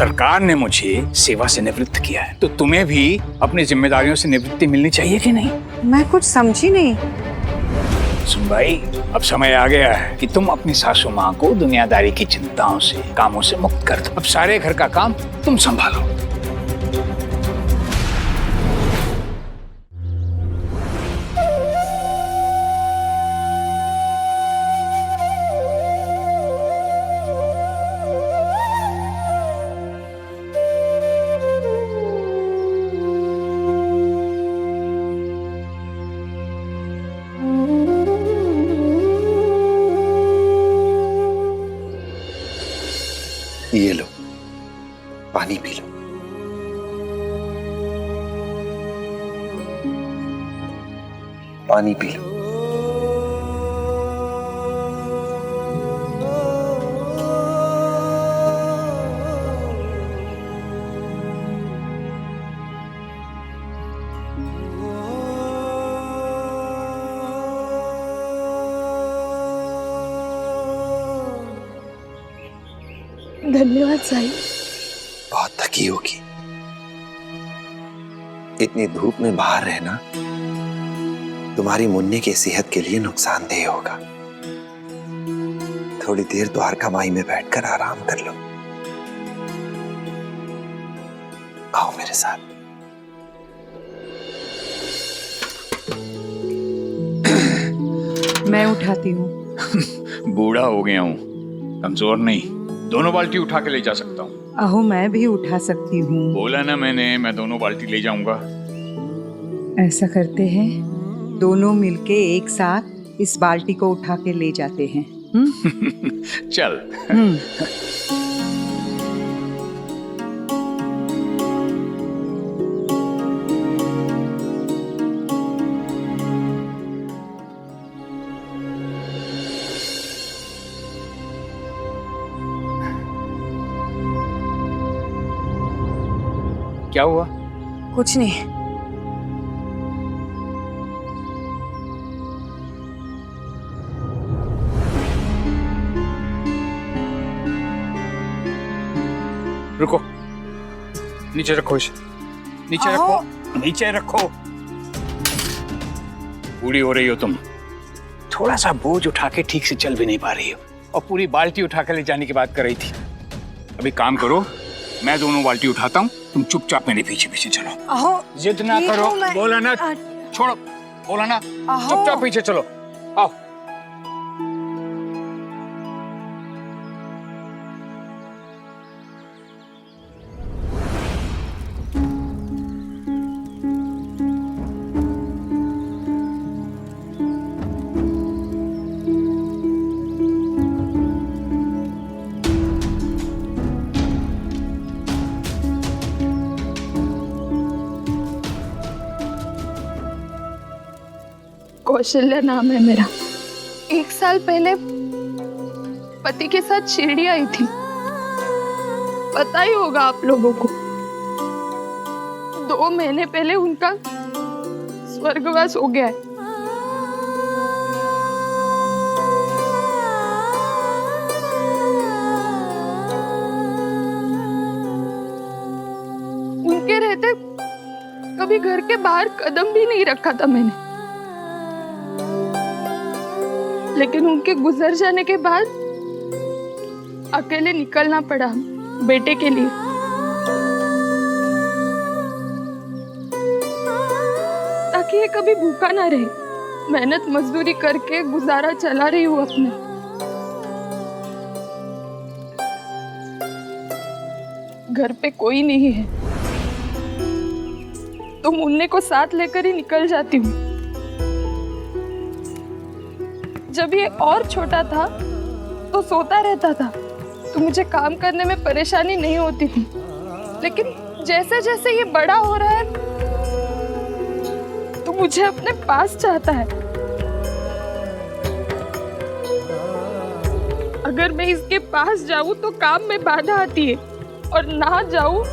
सरकार ने मुझे सेवा से निवृत्त किया है, तो तुम्हें भी अपनी जिम्मेदारियों से निवृत्ति मिलनी चाहिए कि नहीं? मैं कुछ समझी नहीं। सुन भाई, अब समय आ गया है कि तुम अपनी सासू माँ को दुनियादारी की चिंताओं से, कामों से मुक्त कर दो। अब सारे घर का काम तुम संभालो। ये लो, पानी पी लो। पानी पी लो। धन्यवाद साईं। बहुत थकी होगी, इतनी धूप में बाहर रहना तुम्हारी मुन्ने की सेहत के लिए नुकसानदेह होगा। थोड़ी देर द्वारका माई में बैठकर आराम कर लो। आओ मेरे साथ। मैं उठाती हूँ। बूढ़ा हो गया हूँ, कमजोर नहीं। दोनों बाल्टी उठा के ले जा सकता हूँ। अहो मैं भी उठा सकती हूँ। बोला ना मैंने, मैं दोनों बाल्टी ले जाऊंगा। ऐसा करते हैं, दोनों मिलके एक साथ इस बाल्टी को उठा के ले जाते हैं। चल। क्या हुआ? कुछ नहीं। रुको, नीचे रखो इसे। नीचे रखो, नीचे रखो। बूढ़ी हो रही हो तुम, थोड़ा सा बोझ उठा के ठीक से चल भी नहीं पा रही हो, और पूरी बाल्टी उठा के ले जाने की बात कर रही थी। अभी काम करो, मैं दोनों बाल्टी उठाता हूँ, तुम चुपचाप मेरे पीछे पीछे चलो। अहो जिद ना करो, बोला ना, छोड़ो, बोला ना, चुपचाप पीछे चलो। आओ। कौशल्या नाम है मेरा। 1 साल पहले पति के साथ शिरडी आई थी, पता ही होगा आप लोगों को। 2 महीने पहले उनका स्वर्गवास हो गया है। उनके रहते कभी घर के बाहर कदम भी नहीं रखा था मैंने, लेकिन उनके गुजर जाने के बाद अकेले निकलना पड़ा बेटे के लिए। ताकि ये कभी भूखा ना रहे। मेहनत मजदूरी करके गुजारा चला रही हूँ अपने। घर पे कोई नहीं है तो मुन्ने को साथ लेकर ही निकल जाती हूँ। जब ये और छोटा था तो सोता रहता था, तो मुझे काम करने में परेशानी नहीं होती थी। लेकिन जैसे जैसे ये बड़ा हो रहा है तो मुझे अपने पास चाहता है। अगर मैं इसके पास जाऊं तो काम में बाधा आती है, और ना जाऊं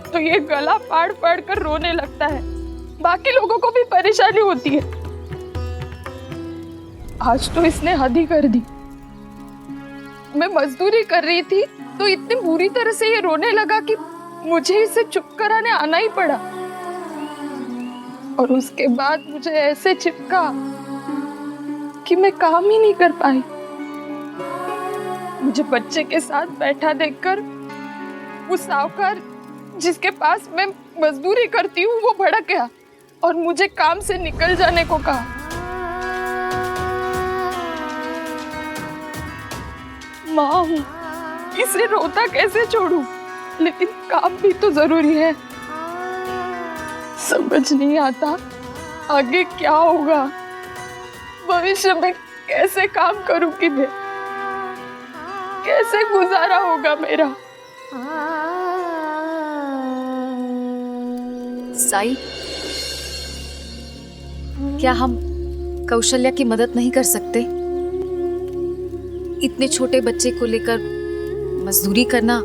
तो ये गला फाड़ फाड़ कर रोने लगता है। बाकी लोगों को भी परेशानी होती है। आज तो इसने हद ही कर दी। मैं मजदूरी कर रही थी तो इतनी बुरी तरह से ये रोने लगा कि मुझे इसे चुप कराने आना ही पड़ा। और उसके बाद मुझे ऐसे चिपका कि मैं काम ही नहीं कर पाई। मुझे बच्चे के साथ बैठा देखकर वो साहूकार जिसके पास मैं मजदूरी करती हूँ वो भड़क गया और मुझे काम से निकल जाने को कहा। माँ हूँ, इसे रोता कैसे छोड़ूं? लेकिन काम भी तो जरूरी है। समझ नहीं आता आगे क्या होगा, भविष्य में कैसे काम करूंगी मैं, कैसे गुजारा होगा मेरा। साई, क्या हम कौशल्या की मदद नहीं कर सकते? इतने छोटे बच्चे को लेकर मजदूरी करना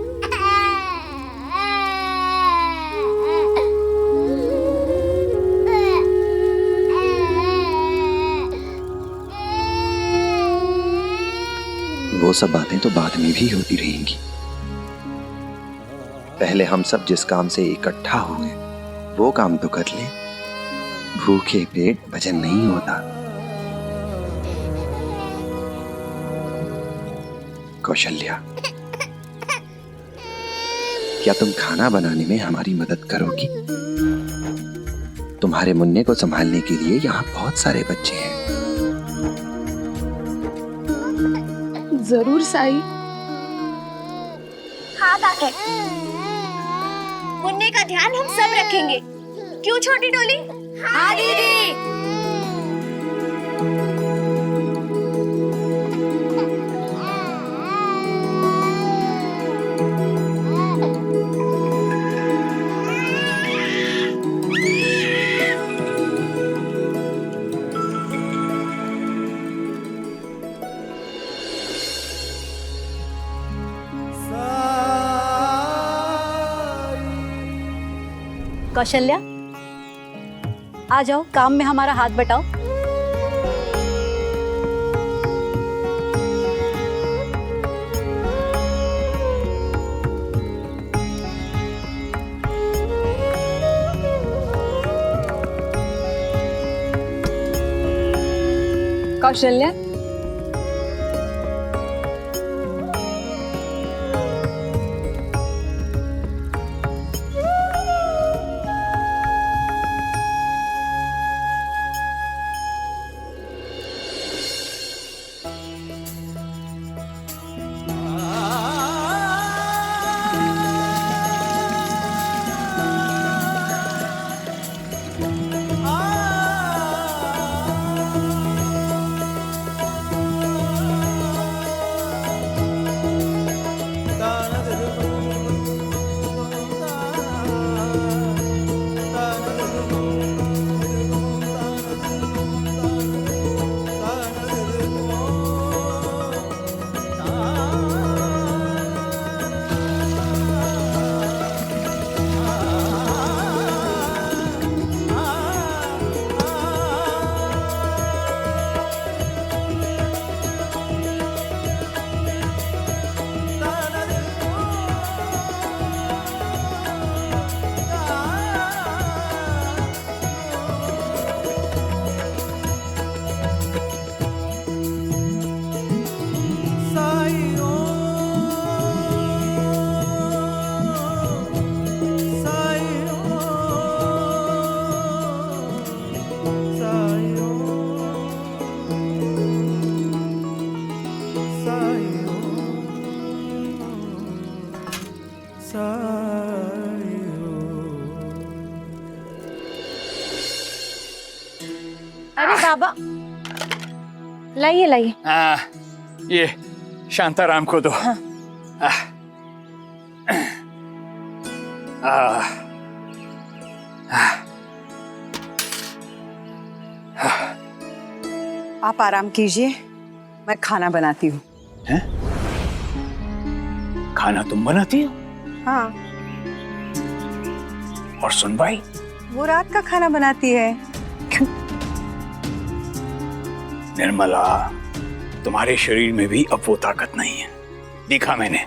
वो सब बातें तो बाद में भी होती रहेंगी। पहले हम सब जिस काम से इकट्ठा हुए वो काम तो कर ले। भूखे पेट भजन नहीं होता। कौशल्या, क्या तुम खाना बनाने में हमारी मदद करोगी? तुम्हारे मुन्ने को संभालने के लिए यहाँ बहुत सारे बच्चे हैं। जरूर साई। हाँ काके, मुन्ने का ध्यान हम सब रखेंगे। क्यों छोटी डोली? हाँ दीदी। कौशल्या, आ जाओ, काम में हमारा हाथ बटाओ। कौशल्या, अरे बाबा, लाइए लाइए। ये शांताराम को दो। हाँ। आप आराम कीजिए, मैं खाना बनाती हूँ। हैं? खाना तुम बनाती हो? हाँ, और सुनबाई? वो रात का खाना बनाती है। निर्मला, तुम्हारे शरीर में भी अब वो ताकत नहीं है। देखा मैंने,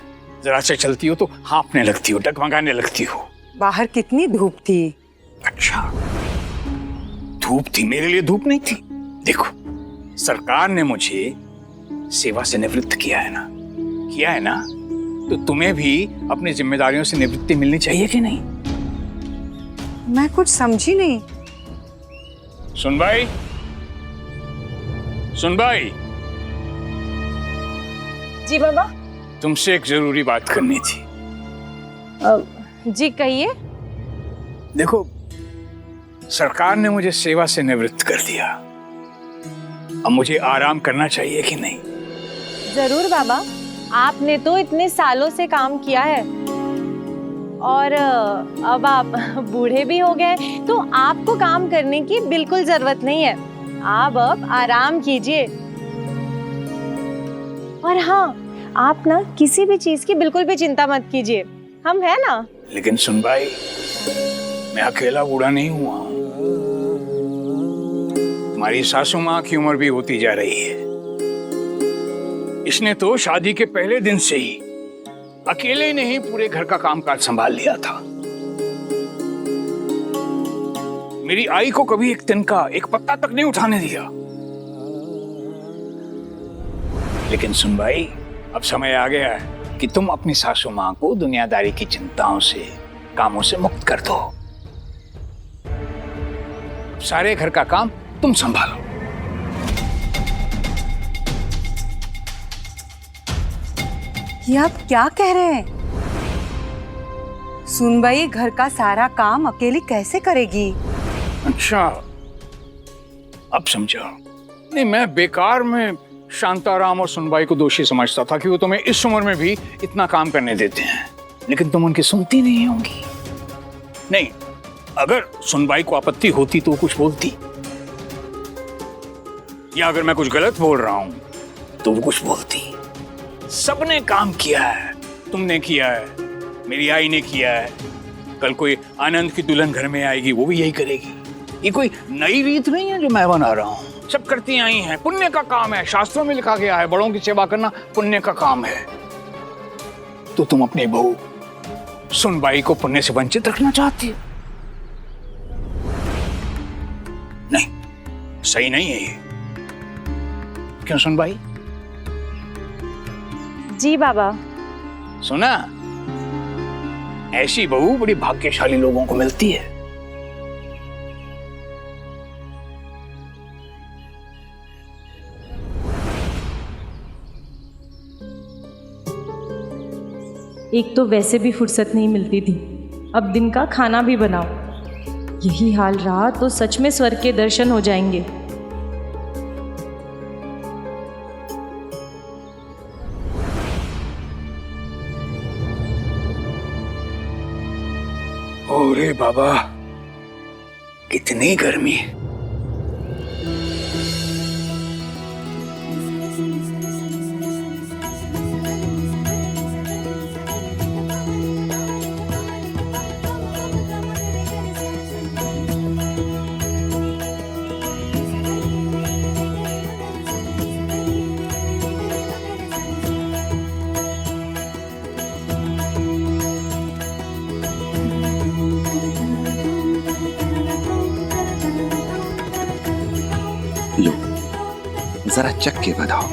जरा से चलती हो तो हाँफने लगती हो, डगमगाने लगती हो। बाहर कितनी धूप थी। अच्छा, धूप थी? मेरे लिए धूप नहीं थी। देखो, सरकार ने मुझे सेवा से निवृत्त किया है ना, तो तुम्हें भी अपनी जिम्मेदारियों से निवृत्ति मिलनी चाहिए कि नहीं? मैं कुछ समझी नहीं। सुन भाई, जी बाबा। तुमसे एक जरूरी बात करनी थी। जी कहिए। देखो, सरकार ने मुझे सेवा से निवृत्त कर दिया। अब मुझे आराम करना चाहिए कि नहीं? जरूर बाबा, आपने तो इतने सालों से काम किया है और अब आप बूढ़े भी हो गए, तो आपको काम करने की बिल्कुल जरूरत नहीं है। आप अब आराम कीजिए। और हाँ, आप ना किसी भी चीज की बिल्कुल भी चिंता मत कीजिए, हम है ना। लेकिन सुन भाई, मैं अकेला बूढ़ा नहीं हुआ। तुम्हारी सासू माँ की उम्र भी होती जा रही है। इसने तो शादी के पहले दिन से ही अकेले ने ही पूरे घर का कामकाज संभाल लिया था। मेरी आई को कभी एक दिन का एक पत्ता तक नहीं उठाने दिया। लेकिन सुन भाई, अब समय आ गया है कि तुम अपनी सासू माँ को दुनियादारी की चिंताओं से, कामों से मुक्त कर दो। सारे घर का काम तुम संभालो। ये आप क्या कह रहे हैं? सुनबाई घर का सारा काम अकेली कैसे करेगी? अच्छा, अब समझा। नहीं, मैं बेकार में शांताराम और सुनबाई को दोषी समझता था कि वो तुम्हें इस उम्र में भी इतना काम करने देते हैं, लेकिन तुम उनकी सुनती नहीं होंगी। नहीं, अगर सुनबाई को आपत्ति होती तो वो कुछ बोलती, या अगर मैं कुछ गलत बोल रहा हूं तो वो कुछ बोलती। सबने काम किया है, तुमने किया है, मेरी आई ने किया है, कल कोई आनंद की दुल्हन घर में आएगी, वो भी यही करेगी। ये कोई नई रीत नहीं है जो मैं बना रहा हूं, सब करती आई हैं। पुण्य का काम है, शास्त्रों में लिखा गया है, बड़ों की सेवा करना पुण्य का काम है। तो तुम अपनी बहू सुनबाई को पुण्य से वंचित रखना चाहती हो? नहीं, सही नहीं है ये। क्यों सुनबाई? जी बाबा। सुना, ऐसी बहू बड़ी भाग्यशाली लोगों को मिलती है। एक तो वैसे भी फुर्सत नहीं मिलती थी, अब दिन का खाना भी बनाओ। यही हाल रहा तो सच में स्वर्ग के दर्शन हो जाएंगे। ओरे बाबा, कितनी गर्मी। लो, जरा चख के बताओ।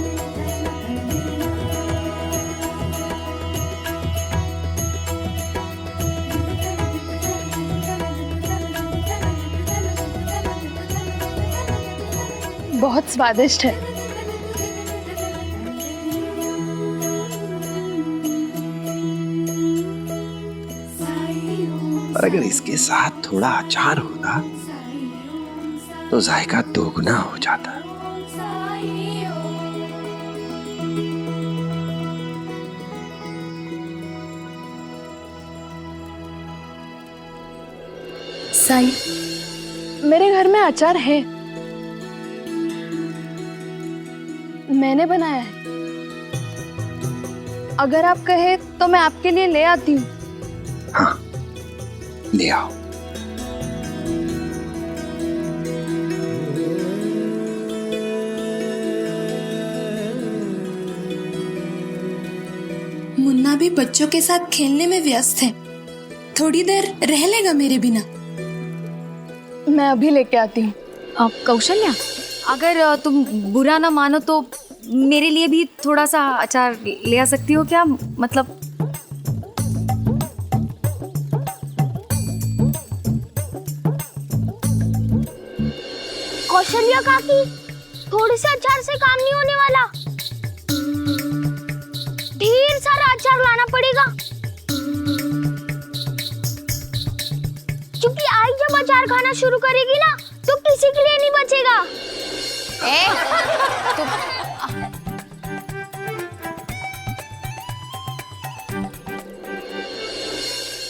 बहुत स्वादिष्ट है। और अगर इसके साथ थोड़ा अचार होता तो जायका दोगुना हो जाता। साई, मेरे घर में अचार है, मैंने बनाया है। अगर आप कहे तो मैं आपके लिए ले आती हूँ। हाँ, ले आओ। मुन्ना अभी बच्चों के साथ खेलने में व्यस्त है। थोड़ी देर रह लेगा मेरे बिना? मैं अभी लेके आती हूँ। कौशल्या, अगर तुम बुरा ना मानो तो मेरे लिए भी थोड़ा सा अचार ले आ सकती हो क्या? मतलब कौशल्या काकी, थोड़े से अचार से काम नहीं होने वाला, ढेर सारा अचार लाना पड़ेगा, क्योंकि आई जब अचार खाना शुरू करेगी ना तो किसी के लिए नहीं बचेगा।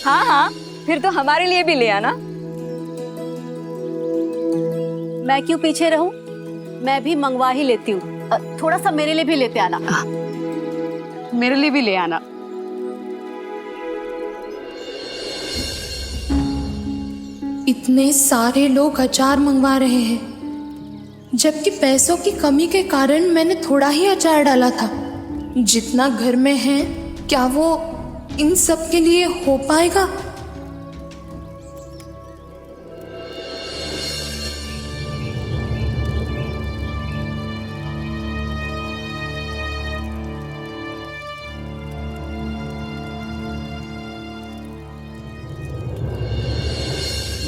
हाँ हाँ, फिर तो हमारे लिए भी ले आना। मैं क्यों पीछे रहूं? मैं भी मंगवा ही लेती हूँ। थोड़ा सा मेरे लिए भी लेते आना। मेरे लिए भी ले आना। इतने सारे लोग अचार मंगवा रहे हैं, जबकि पैसों की कमी के कारण मैंने थोड़ा ही अचार डाला था। जितना घर में है, क्या वो इन सब के लिए हो पाएगा?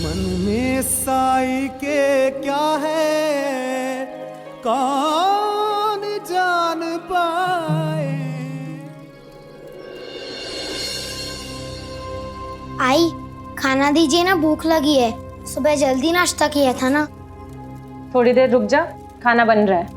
मन में साई के क्या है, कौन जान पाए। आई, खाना दीजिए ना, भूख लगी है। सुबह जल्दी नाश्ता किया था ना। थोड़ी देर रुक जा, खाना बन रहा है।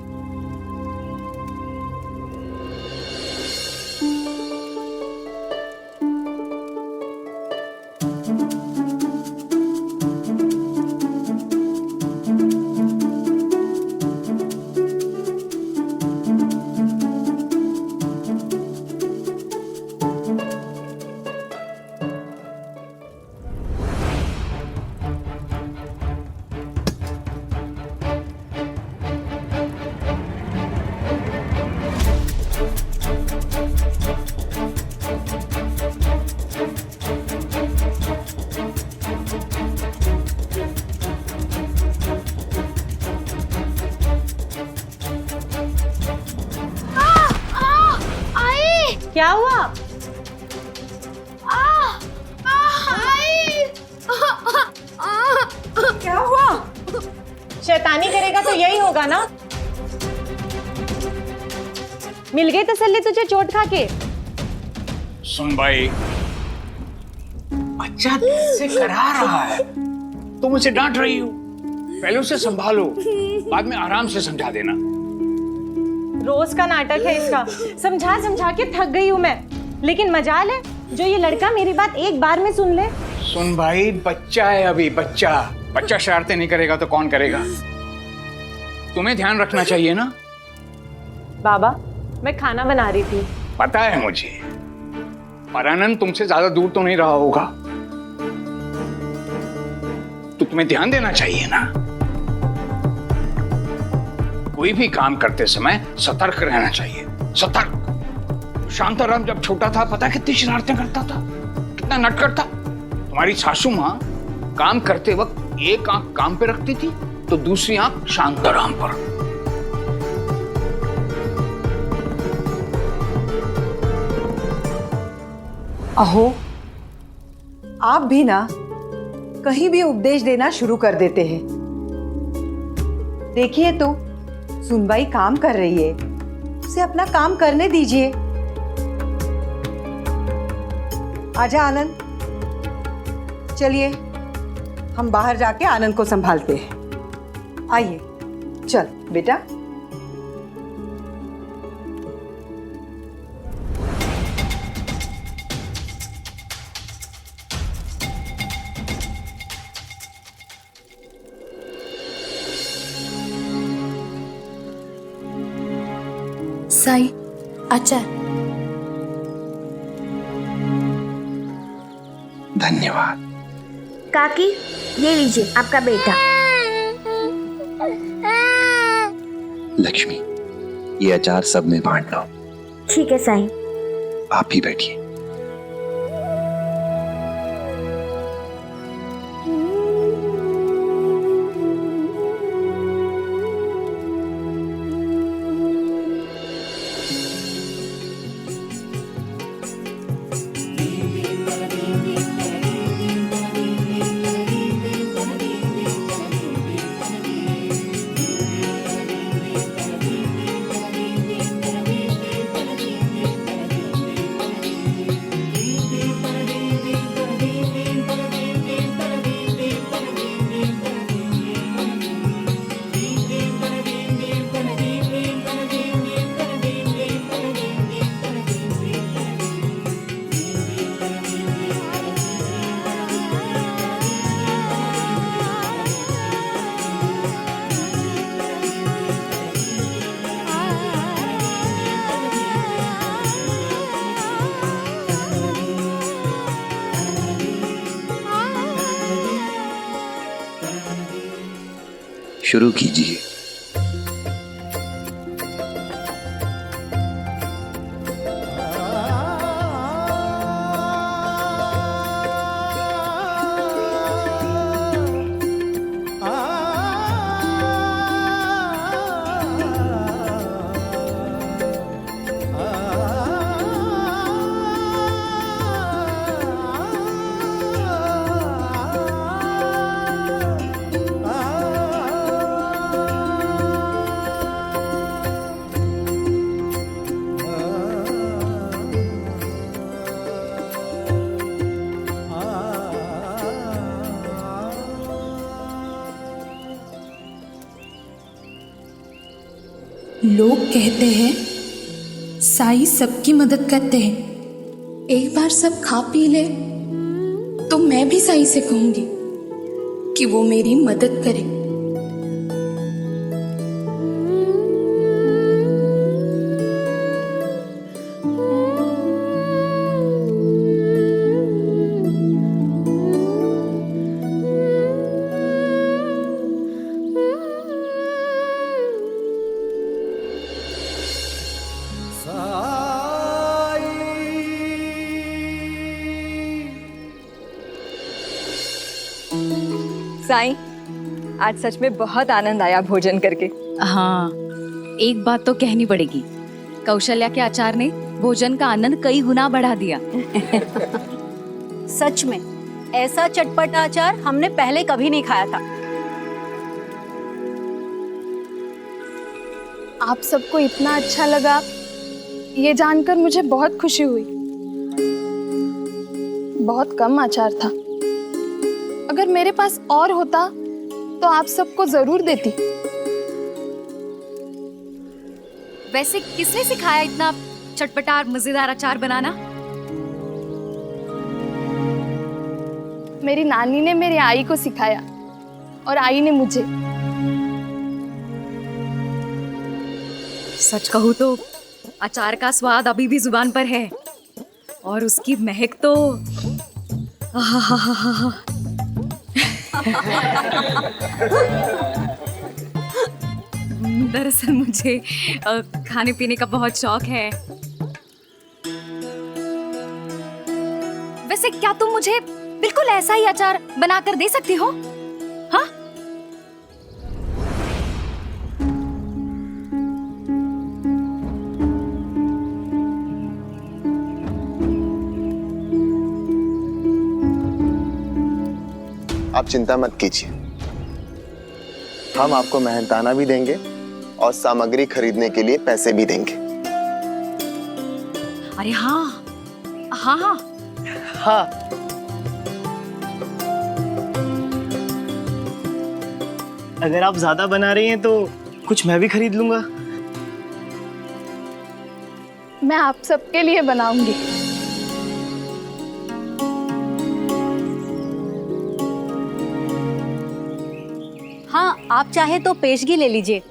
क्या हुआ? क्या हुआ? शैतानी करेगा तो यही होगा ना। मिल गई तसल्ली तुझे चोट खा के? सुन भाई, बच्चा से करा रहा है, तुम उसे डांट रही हो। पहले उसे संभालो, बाद में आराम से समझा देना। रोज का नाटक है इसका। समझा समझा के थक गई हूँ मैं, लेकिन मजाल है जो ये लड़का मेरी बात एक बार में सुन ले। सुन भाई, बच्चा है अभी, बच्चा शरारतें नहीं करेगा तो कौन करेगा? तुम्हें ध्यान रखना चाहिए ना। बाबा, मैं खाना बना रही थी। पता है मुझे, पर आनंद तुमसे ज्यादा दूर तो नहीं रहा होगा, तो तुम्हें ध्यान देना चाहिए ना। कोई भी काम करते समय सतर्क रहना चाहिए, सतर्क। शांताराम जब छोटा था, पता कितनी शरारतें करता था, कितना नटखट था। तुम्हारी सासू माँ काम करते वक्त एक आंख काम पे रखती थी तो दूसरी आंख शांताराम पर। अहो, आप भी ना कहीं भी उपदेश देना शुरू कर देते हैं। देखिए तो, सुनबाई काम कर रही है, उसे अपना काम करने दीजिए। आजा आनंद, चलिए हम बाहर जाके आनंद को संभालते हैं। आइए, चल बेटा। साई, अचार। धन्यवाद। काकी, ये लीजिए आपका बेटा। लक्ष्मी, ये अचार सब में बांट लो। ठीक है साईं। आप भी बैठिए। शुरू कीजिए। लोग कहते हैं साईं सबकी मदद करते हैं। एक बार सब खा पी ले तो मैं भी साईं से कहूंगी कि वो मेरी मदद करे। साईं, आज सच में बहुत आनंद आया भोजन करके। हाँ, एक बात तो कहनी पड़ेगी, कौशल्या के अचार ने भोजन का आनंद कई गुना बढ़ा दिया। सच में ऐसा चटपटा अचार हमने पहले कभी नहीं खाया था। आप सबको इतना अच्छा लगा ये जानकर मुझे बहुत खुशी हुई। बहुत कम अचार था, अगर मेरे पास और होता तो आप सबको जरूर देती। वैसे किसने सिखाया इतना चटपटा और मजेदार अचार बनाना? मेरी नानी ने मेरी आई को सिखाया और आई ने मुझे। सच कहूँ तो अचार का स्वाद अभी भी जुबान पर है और उसकी महक तो आहाहाहा। दरअसल मुझे खाने पीने का बहुत शौक है। वैसे क्या तुम मुझे बिल्कुल ऐसा ही अचार बनाकर दे सकती हो? हाँ? आप चिंता मत कीजिए, हम आपको मेहनताना भी देंगे और सामग्री खरीदने के लिए पैसे भी देंगे। अरे हाँ हाँ हाँ हाँ, अगर आप ज्यादा बना रही हैं तो कुछ मैं भी खरीद लूंगा। मैं आप सबके लिए बनाऊंगी। हाँ, आप चाहे तो पेशगी ले लीजिए।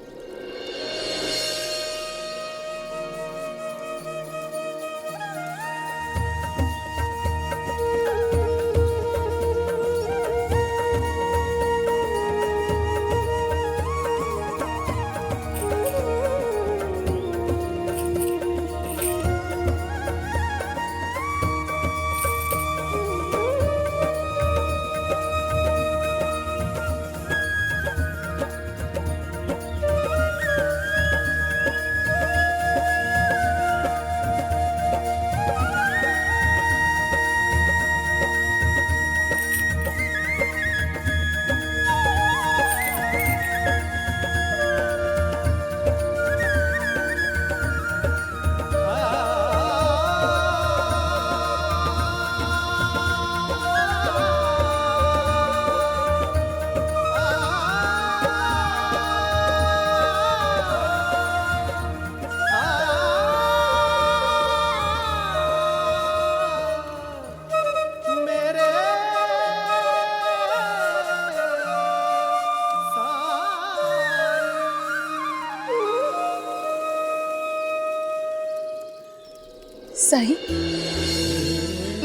सही,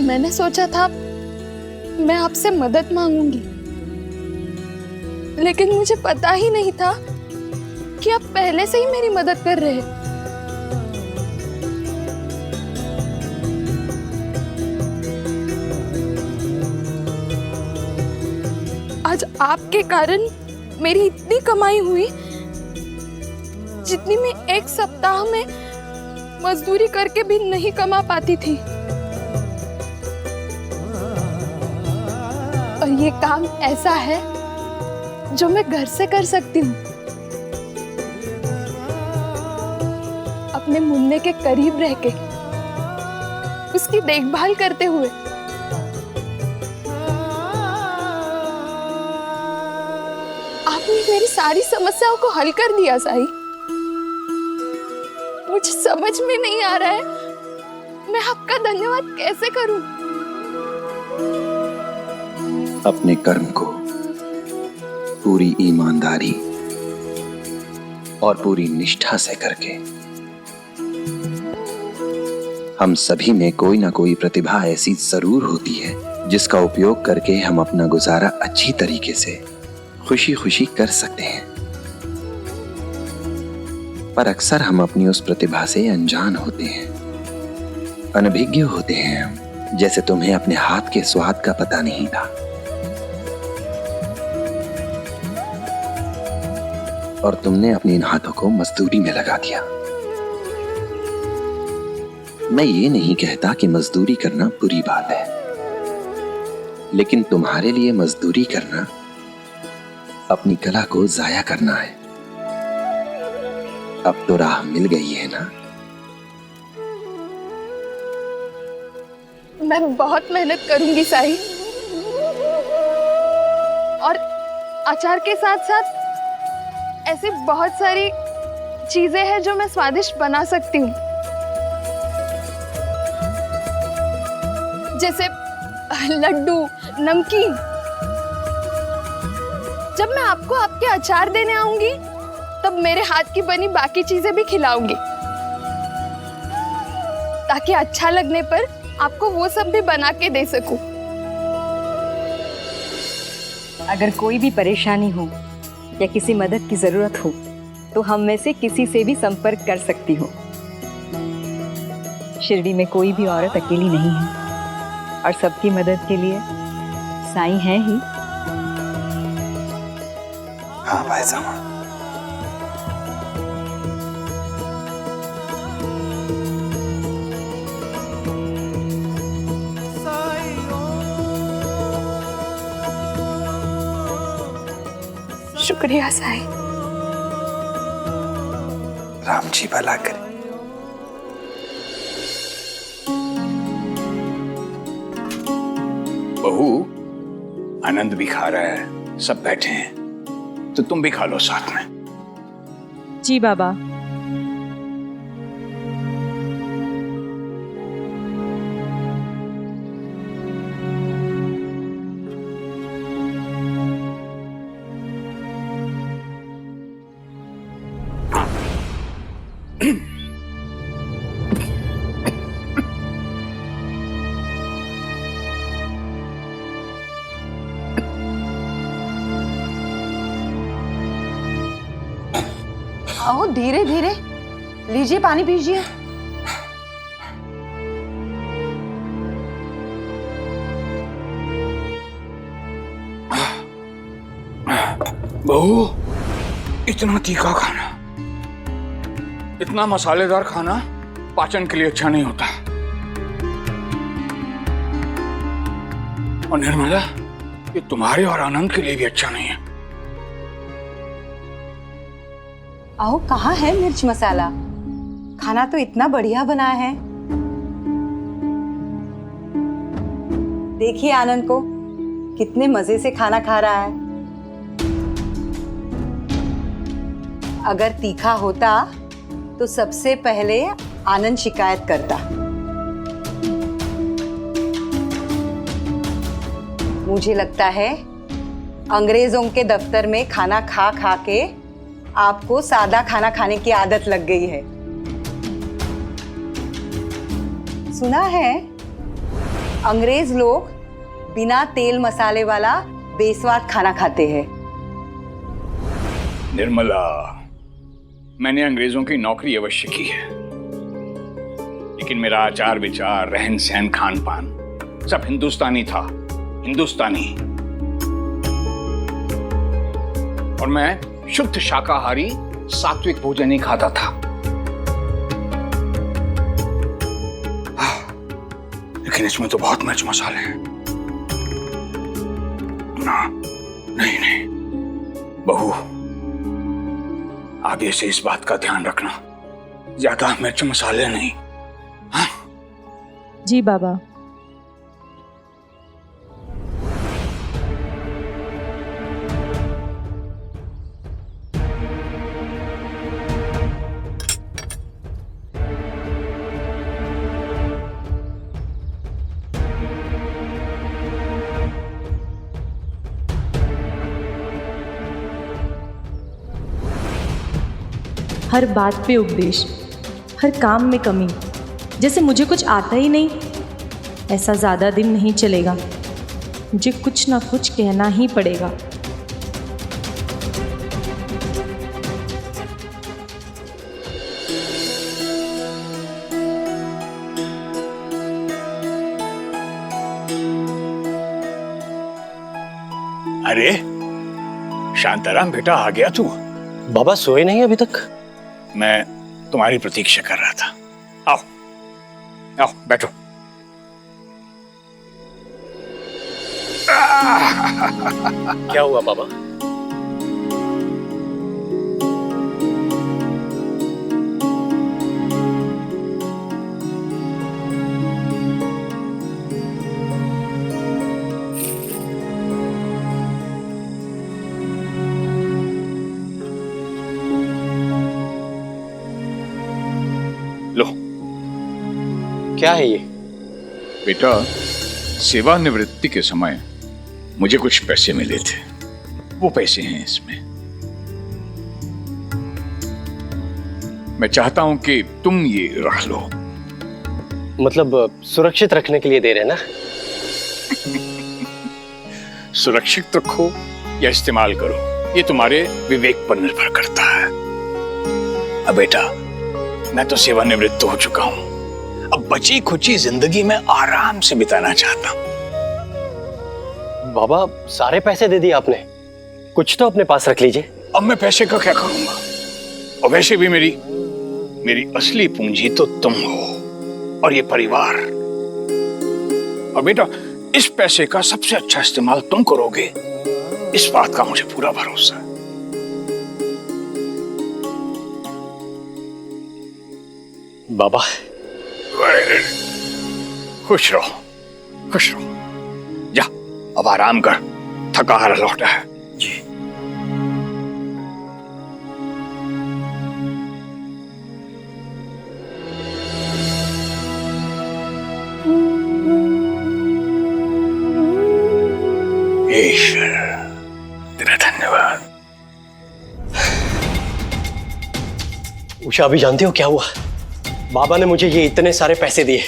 मैंने सोचा था मैं आपसे मदद मांगूंगी, लेकिन मुझे पता ही नहीं था कि आप पहले से ही मेरी मदद कर रहे हैं। आज आपके कारण मेरी इतनी कमाई हुई जितनी मैं एक सप्ताह में मजदूरी करके भी नहीं कमा पाती थी। और ये काम ऐसा है जो मैं घर से कर सकती हूँ, अपने मुन्ने के करीब रह के, उसकी देखभाल करते हुए। आपने मेरी सारी समस्याओं को हल कर दिया साई। मुझे समझ में नहीं आ रहा है मैं आपका धन्यवाद कैसे करूं। अपने कर्म को पूरी ईमानदारी और पूरी निष्ठा से करके हम सभी में कोई ना कोई प्रतिभा ऐसी जरूर होती है जिसका उपयोग करके हम अपना गुजारा अच्छी तरीके से खुशी खुशी कर सकते हैं। पर अक्सर हम अपनी उस प्रतिभा से अनजान होते हैं, अनभिज्ञ होते हैं हम, जैसे तुम्हें अपने हाथ के स्वाद का पता नहीं था और तुमने अपने इन हाथों को मजदूरी में लगा दिया। मैं ये नहीं कहता कि मजदूरी करना बुरी बात है, लेकिन तुम्हारे लिए मजदूरी करना अपनी कला को जाया करना है। अब तो राह मिल गई है ना। मैं बहुत मेहनत करूंगी साई, और अचार के साथ साथ ऐसी बहुत सारी चीजें हैं जो मैं स्वादिष्ट बना सकती हूँ, जैसे लड्डू, नमकीन। जब मैं आपको आपके अचार देने आऊंगी तब मेरे हाथ की बनी बाकी चीजें भी खिलाऊंगी, ताकि अच्छा लगने पर आपको वो सब भी बना के दे सकूं। अगर कोई भी परेशानी हो या किसी मदद की जरूरत हो तो हम में से किसी से भी संपर्क कर सकती हो। शिरडी में कोई भी औरत अकेली नहीं है और सबकी मदद के लिए साईं हैं ही। हाँ भाई साहब। शुक्रिया साईं। राम जी भला करे। बहू, आनंद भी खा रहा है, सब बैठे हैं, तो तुम भी खा लो साथ में। जी बाबा। आओ धीरे धीरे, लीजिए पानी पीजिए। बहू, इतना तीखा खाना, इतना मसालेदार खाना पाचन के लिए अच्छा नहीं होता। और निर्मला, ये तुम्हारे और आनंद के लिए भी अच्छा नहीं है। आओ, कहाँ है मिर्च मसाला? खाना तो इतना बढ़िया बना है। देखिए आनंद को, कितने मजे से खाना खा रहा है। अगर तीखा होता तो सबसे पहले आनंद शिकायत करता। मुझे लगता है अंग्रेजों के दफ्तर में खाना खा खा के आपको सादा खाना खाने की आदत लग गई है। सुना है अंग्रेज लोग बिना तेल मसाले वाला बेस्वाद खाना खाते हैं, निर्मला, मैंने अंग्रेजों की नौकरी अवश्य की है, लेकिन मेरा आचार विचार, रहन सहन, खान पान सब हिंदुस्तानी था, हिंदुस्तानी। और मैं शुद्ध शाकाहारी सात्विक भोजन ही खाता था। लेकिन इसमें तो बहुत मिर्च मसाले हैं ना। नहीं नहीं बहू, आगे से इस बात का ध्यान रखना, ज्यादा मिर्च मसाले नहीं। हाँ? जी बाबा। हर बात पे उपदेश, हर काम में कमी, जैसे मुझे कुछ आता ही नहीं। ऐसा ज़्यादा दिन नहीं चलेगा, मुझे कुछ ना कुछ कहना ही पड़ेगा। अरे शांताराम बेटा, आ गया तू? बाबा सोए नहीं अभी तक? मैं तुम्हारी प्रतीक्षा कर रहा था। आओ आओ बैठो। क्या हुआ बाबा? लो। क्या है ये? बेटा, सेवानिवृत्ति के समय मुझे कुछ पैसे मिले थे, वो पैसे हैं इसमें। मैं चाहता हूं कि तुम ये रख लो। मतलब सुरक्षित रखने के लिए दे रहे हैं ना? सुरक्षित रखो या इस्तेमाल करो, ये तुम्हारे विवेक पर निर्भर करता है। अब बेटा, मैं तो सेवानिवृत्त हो चुका हूं, अब बची खुची जिंदगी में आराम से बिताना चाहता हूं। बाबा, सारे पैसे दे दिए आपने, कुछ तो अपने पास रख लीजिए। अब मैं पैसे का क्या करूंगा? और वैसे भी मेरी असली पूंजी तो तुम हो और ये परिवार। और बेटा, इस पैसे का सबसे अच्छा इस्तेमाल तुम करोगे, इस बात का मुझे पूरा भरोसा है। बाबा, खुश रहो, खुश रहो। जा, अब आराम कर, थका हारा लौटा है। जी। ईश्वर, तेरा धन्यवाद। उषा, अभी जानते हो क्या हुआ? बाबा ने मुझे ये इतने सारे पैसे दिए।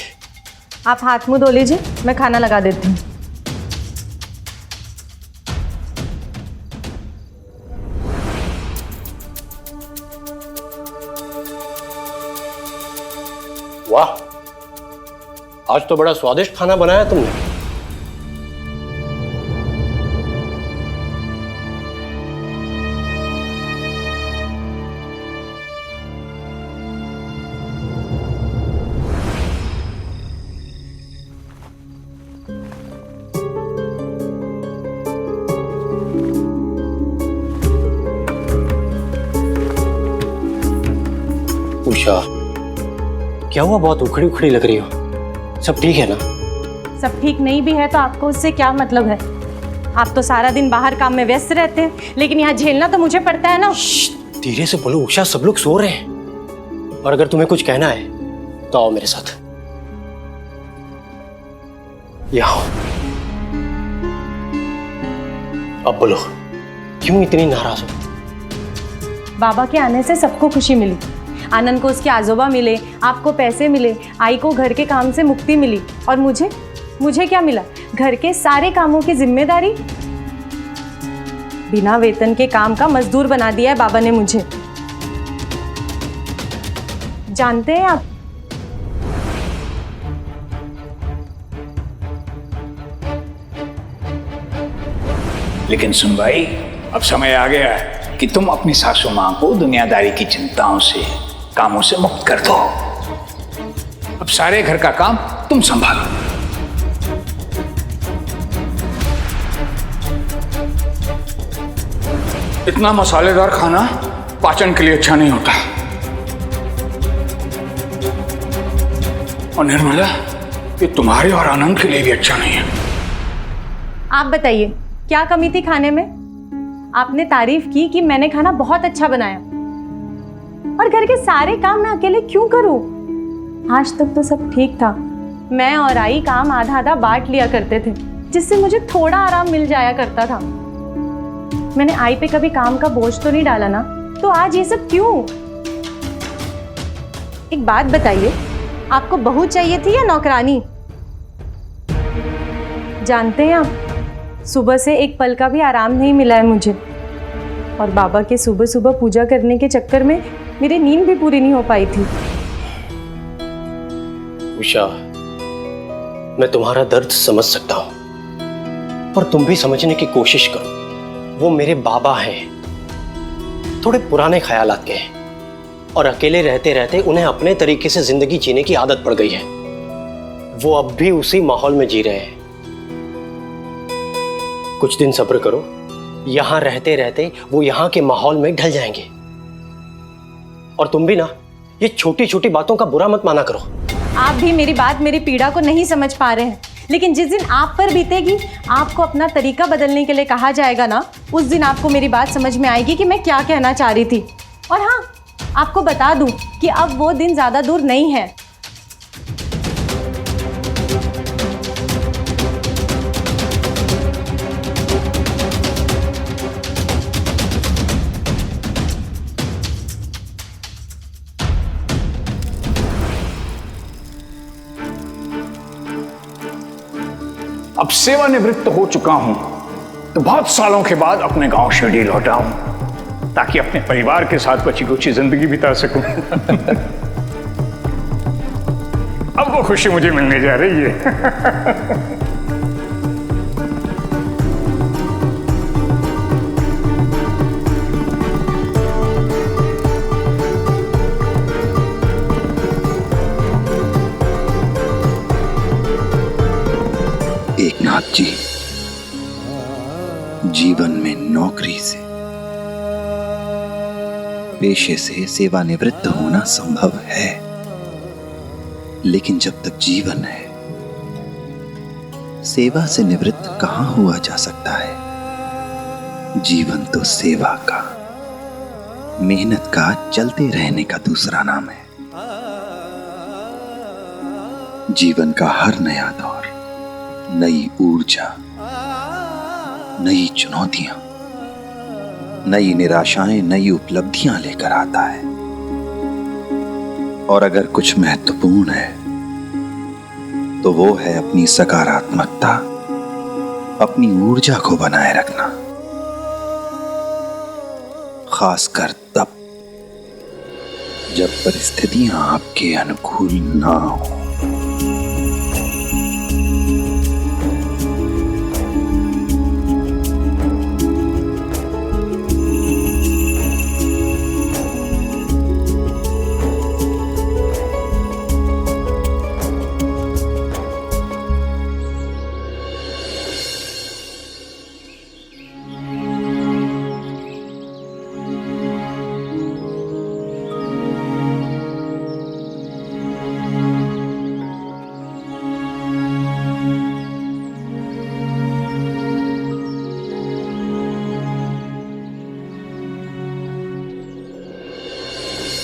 आप हाथ मुंह धो लीजिए, मैं खाना लगा देती हूँ। वाह, आज तो बड़ा स्वादिष्ट खाना बनाया तुमने। उषा, क्या हुआ? बहुत उखड़ी उखड़ी लग रही हो। सब ठीक है ना? सब ठीक नहीं भी है तो आपको उससे क्या मतलब है? आप तो सारा दिन बाहर काम में व्यस्त रहते हैं, लेकिन यहाँ झेलना तो मुझे पड़ता है ना। धीरे से बोलो उषा, सब लोग सो रहे हैं। और अगर तुम्हें कुछ कहना है तो आओ मेरे साथ। यहाँ अब बोलो, क्यों इतनी नाराज हो? बाबा के आने से सबको खुशी मिली। आनंद को उसके आजोबा मिले, आपको पैसे मिले, आई को घर के काम से मुक्ति मिली, और मुझे क्या मिला? घर के सारे कामों की जिम्मेदारी। बिना वेतन के काम का मजदूर बना दिया है बाबा ने मुझे। जानते हैं आप, लेकिन सुन भाई, अब समय आ गया है कि तुम अपनी सासू मां को दुनियादारी की चिंताओं से, कामों से मुक्त कर दो। अब सारे घर का काम तुम संभालो। इतना मसालेदार खाना पाचन के लिए अच्छा नहीं होता। और निर्मला, ये तुम्हारे और आनंद के लिए भी अच्छा नहीं है। आप बताइए क्या कमी थी खाने में? आपने तारीफ की कि मैंने खाना बहुत अच्छा बनाया, और घर के सारे काम मैं अकेले क्यों करूं? आज तक तो सब ठीक था। मैं और आई काम आधा आधा बांट लिया करते थे, जिससे मुझे थोड़ा आराम मिल जाया करता था। मैंने आई पे कभी काम का बोझ तो नहीं डाला ना, तो आज ये सब क्यों? एक बात बताइए, आपको बहू चाहिए थी या नौकरानी? जानते हैं आप, सुबह से एक पल का भी आराम नहीं मिला है मुझे, और बाबा के सुबह सुबह पूजा करने के चक्कर में मेरी नींद भी पूरी नहीं हो पाई थी। उषा, मैं तुम्हारा दर्द समझ सकता हूं, पर तुम भी समझने की कोशिश करो। वो मेरे बाबा हैं, थोड़े पुराने ख्यालात के हैं, और अकेले रहते रहते उन्हें अपने तरीके से जिंदगी जीने की आदत पड़ गई है। वो अब भी उसी माहौल में जी रहे हैं। कुछ दिन सब्र करो, यहां रहते रहते वो यहां के माहौल में ढल जाएंगे। और तुम भी ना, ये छोटी छोटी बातों का बुरा मत माना करो। आप भी मेरी बात, मेरी पीड़ा को नहीं समझ पा रहे हैं, लेकिन जिस दिन आप पर बीतेगी, आपको अपना तरीका बदलने के लिए कहा जाएगा ना, उस दिन आपको मेरी बात समझ में आएगी कि मैं क्या कहना चाह रही थी। और हाँ, आपको बता दूं कि अब वो दिन ज्यादा दूर नहीं है। अब सेवानिवृत्त हो चुका हूं, तो बहुत सालों के बाद अपने गांव शिरडी लौटा हूं, ताकि अपने परिवार के साथ बची कुछ जिंदगी बिता सकूं। अब वो खुशी मुझे मिलने जा रही है। एकनाथ जी, जीवन में नौकरी से, पेशे से सेवानिवृत्त होना संभव है, लेकिन जब तक जीवन है, सेवा से निवृत्त कहां हुआ जा सकता है? जीवन तो सेवा का, मेहनत का, चलते रहने का दूसरा नाम है। जीवन का हर नया दौर नई ऊर्जा, नई चुनौतियां, नई निराशाएं, नई उपलब्धियां लेकर आता है। और अगर कुछ महत्वपूर्ण है तो वो है अपनी सकारात्मकता, अपनी ऊर्जा को बनाए रखना, खासकर तब जब परिस्थितियां आपके अनुकूल ना हो।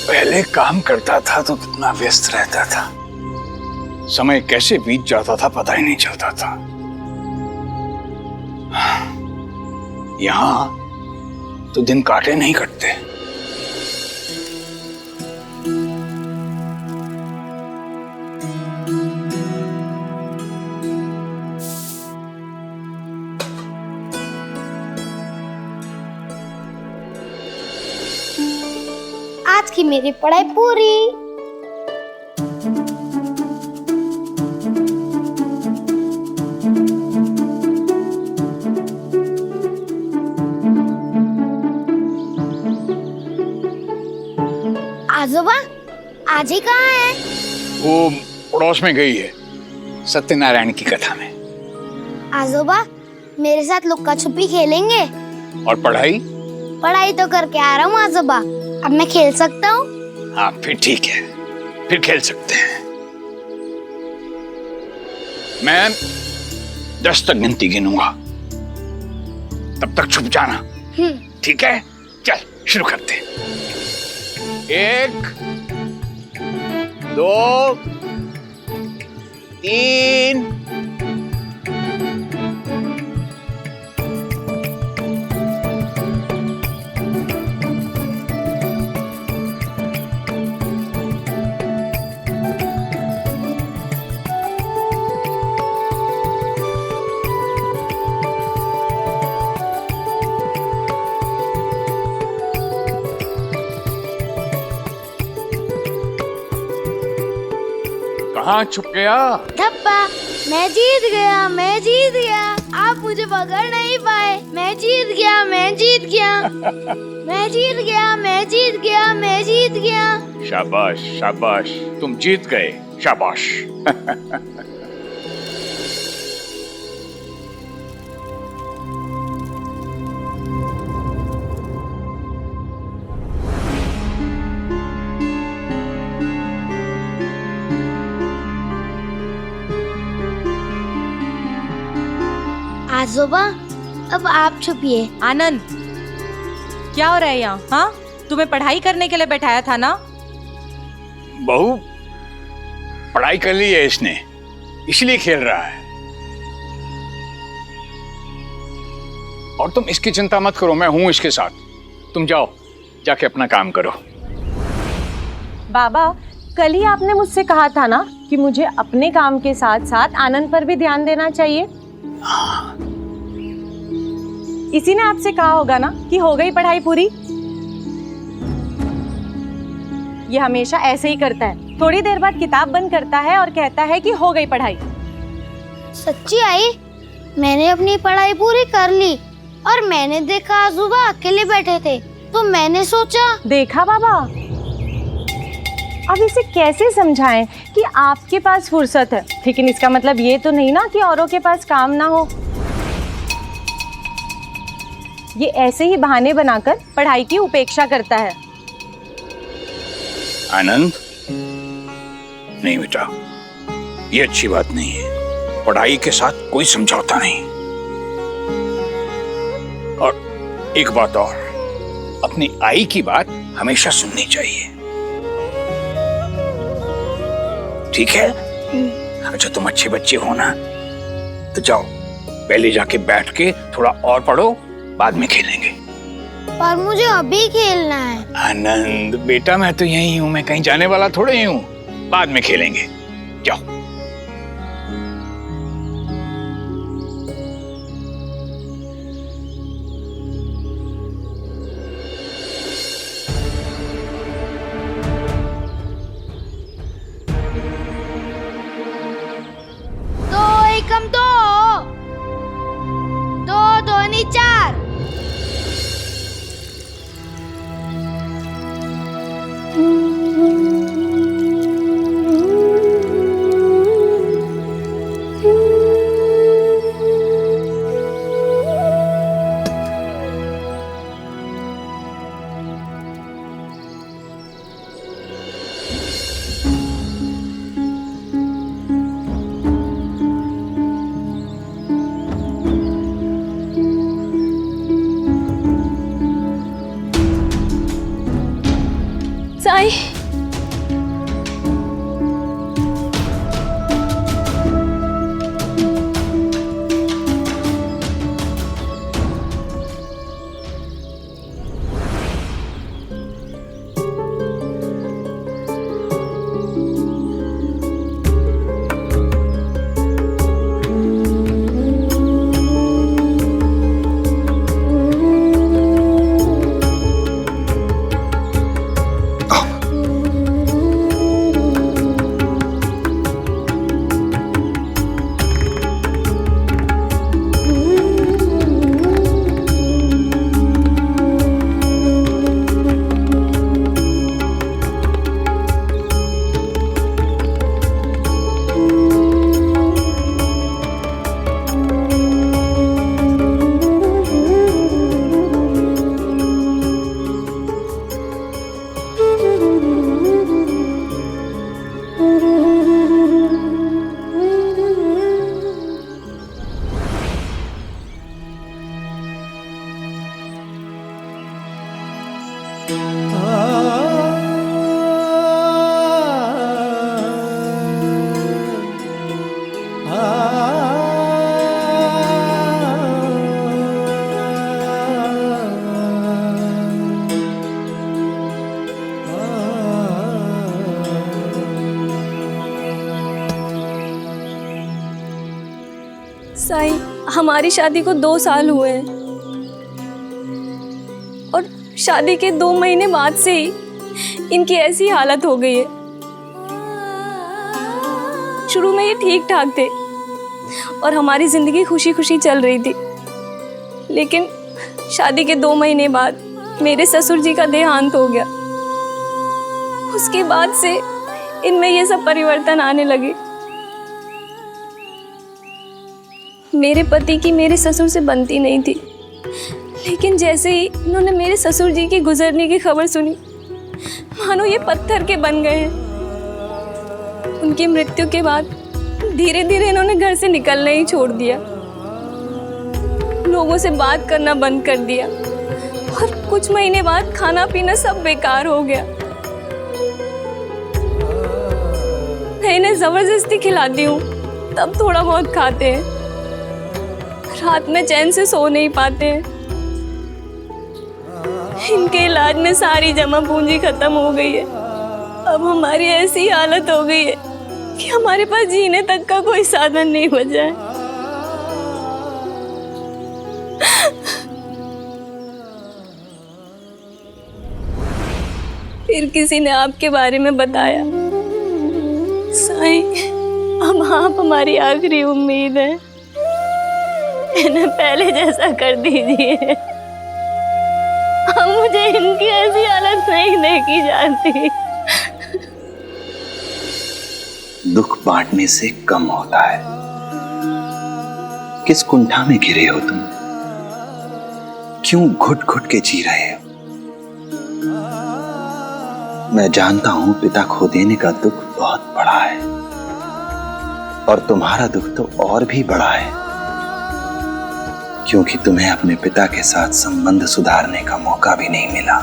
पहले काम करता था तो कितना व्यस्त रहता था, समय कैसे बीत जाता था पता ही नहीं चलता था। यहां तो दिन काटे नहीं कटते। की मेरी पढ़ाई पूरी। आजोबा आज ही कहाँ है? वो पड़ोस में गई है सत्यनारायण की कथा में। आजोबा मेरे साथ लुक्का छुपी खेलेंगे? और पढ़ाई? पढ़ाई तो करके आ रहा हूँ आजोबा, अब मैं खेल सकता हूँ? हाँ फिर ठीक है, फिर खेल सकते हैं। मैं 10 तक गिनती गिनूंगा, तब तक छुप जाना, ठीक है? चल शुरू करते हैं। 1 2 3 कहाँ छुप गया? धप्पा, मैं जीत गया, मैं जीत गया। आप मुझे पकड़ नहीं पाए। मैं जीत गया, मैं जीत गया। मैं जीत गया, मैं जीत गया, मैं जीत गया। शाबाश शाबाश, तुम जीत गए, शाबाश। आजोबा अब आप छुपिए। आनंद, क्या हो रहा है यहाँ? हाँ, तुम्हें पढ़ाई करने के लिए बैठाया था ना? बहू पढ़ाई कर ली है इसने, इसलिए खेल रहा है। और तुम इसकी चिंता मत करो, मैं हूं इसके साथ। तुम जाओ, जाके अपना काम करो। बाबा, कल ही आपने मुझसे कहा था ना कि मुझे अपने काम के साथ साथ आनंद पर भी ध्यान देना चाहिए। इसी ने आपसे कहा होगा ना कि हो गई पढ़ाई पूरी। ये हमेशा ऐसे ही करता है, थोड़ी देर बाद किताब बंद करता है और कहता है कि हो गई पढ़ाई। सच्ची आई, मैंने अपनी पढ़ाई पूरी कर ली और मैंने देखा आजोबा अकेले बैठे थे, तो मैंने सोचा। देखा बाबा, अब इसे कैसे समझाएं कि आपके पास फुर्सत है, लेकिन इसका मतलब ये तो नहीं ना कि औरों के पास काम ना हो। ये ऐसे ही बहाने बनाकर पढ़ाई की उपेक्षा करता है। आनंद, नहीं बेटा, ये अच्छी बात नहीं है। पढ़ाई के साथ कोई समझौता नहीं। और एक बात और, अपनी आई की बात हमेशा सुननी चाहिए, ठीक है? अच्छा तुम अच्छे बच्चे हो ना, तो जाओ पहले जाके बैठ के थोड़ा और पढ़ो, बाद में खेलेंगे। पर मुझे अभी खेलना है। आनंद बेटा, मैं तो यही हूं, मैं कहीं जाने वाला थोड़े ही हूं। बाद में खेलेंगे, जाओ। दो एकम दो, दो दोनी 4। साई, साईं, हमारी शादी को 2 साल हुए हैं और शादी के 2 महीने बाद से ही इनकी ऐसी हालत हो गई है। शुरू में ये ठीक ठाक थे और हमारी जिंदगी खुशी खुशी चल रही थी, लेकिन शादी के 2 महीने बाद मेरे ससुर जी का देहांत हो गया। उसके बाद से इनमें ये सब परिवर्तन आने लगे। मेरे पति की मेरे ससुर से बनती नहीं थी, लेकिन जैसे ही इन्होंने मेरे ससुर जी की गुजरने की खबर सुनी, मानो ये पत्थर के बन गए हैं। उनकी मृत्यु के बाद धीरे धीरे इन्होंने घर से निकलना ही छोड़ दिया, लोगों से बात करना बंद कर दिया और कुछ महीने बाद खाना पीना सब बेकार हो गया। मैं इन्हें जबरदस्ती खिलाती हूँ, तब थोड़ा बहुत खाते हैं। रात में चैन से सो नहीं पाते हैं। इनके इलाज में सारी जमा पूंजी खत्म हो गई है। अब हमारी ऐसी हालत हो गई है कि हमारे पास जीने तक का कोई साधन नहीं बचा है। फिर किसी ने आपके बारे में बताया। साईं, अब आप हमारी आखिरी उम्मीद है। इन्हें पहले जैसा कर दीजिए। अब मुझे इनकी ऐसी हालत नहीं देखी जाती। दुख बांटने से कम होता है। किस कुंठा में घिरे हो तुम? क्यों घुट घुट के जी रहे हो? मैं जानता हूं पिता खो देने का दुख बहुत बड़ा है, और तुम्हारा दुख तो और भी बड़ा है, क्योंकि तुम्हें अपने पिता के साथ संबंध सुधारने का मौका भी नहीं मिला।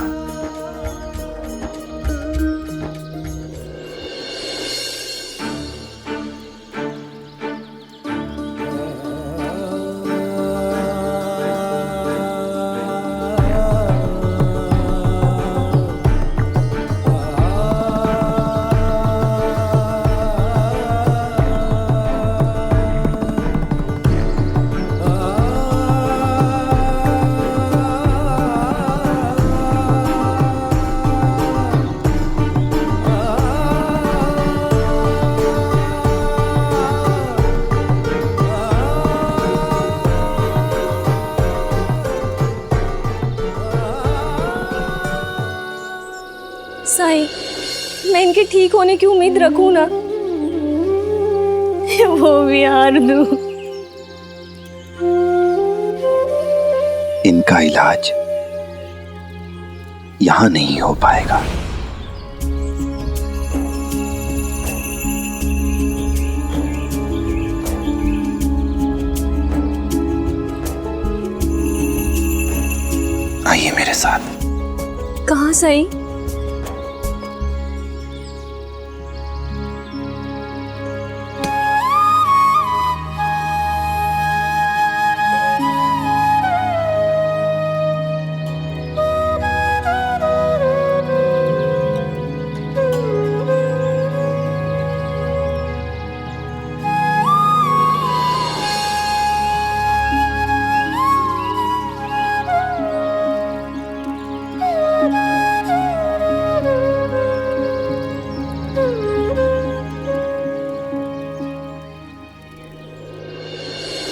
साईं, मैं इनके ठीक होने की उम्मीद रखूं ना, वो भी हार दूं। इनका इलाज यहां नहीं हो पाएगा। आइए मेरे साथ। कहाँ साईं?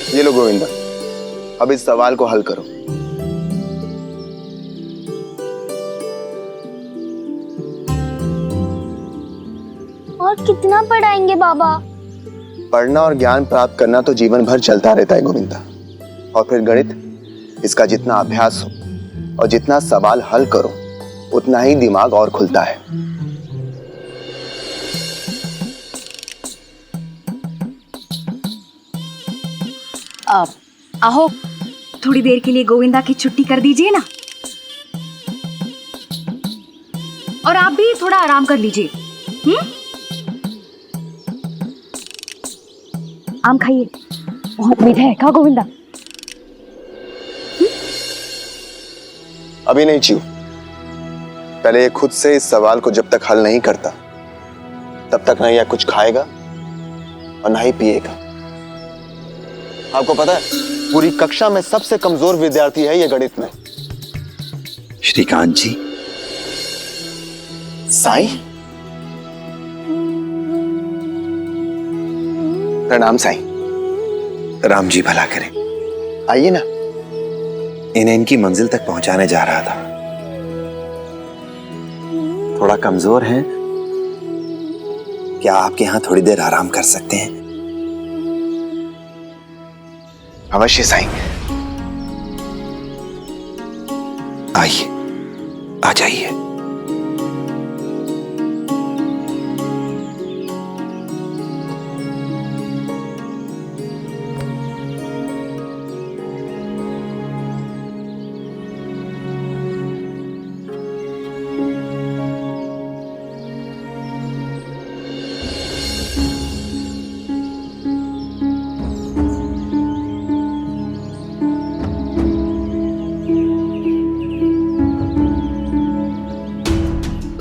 ये लो गोविंदा, अब इस सवाल को हल करो। और कितना पढ़ाएंगे बाबा? पढ़ना और ज्ञान प्राप्त करना तो जीवन भर चलता रहता है गोविंदा। और फिर गणित, इसका जितना अभ्यास हो और जितना सवाल हल करो, उतना ही दिमाग और खुलता है। आहो, थोड़ी देर के लिए गोविंदा की छुट्टी कर दीजिए ना। और आप भी थोड़ा आराम कर लीजिए। आम खाइए, बहुत मीठा है। खा गोविंदा। अभी नहीं चीऊ, पहले ये खुद से इस सवाल को जब तक हल नहीं करता तब तक ना यह कुछ खाएगा और ना ही पिएगा। आपको पता है, पूरी कक्षा में सबसे कमजोर विद्यार्थी है ये गणित में। श्रीकांत जी। साईं, प्रणाम साईं। राम जी भला करें। आइए ना। इन्हें इनकी मंजिल तक पहुंचाने जा रहा था। थोड़ा कमजोर हैं, क्या आपके यहां थोड़ी देर आराम कर सकते हैं? अवश्य साईं। आइए, आ जाइए।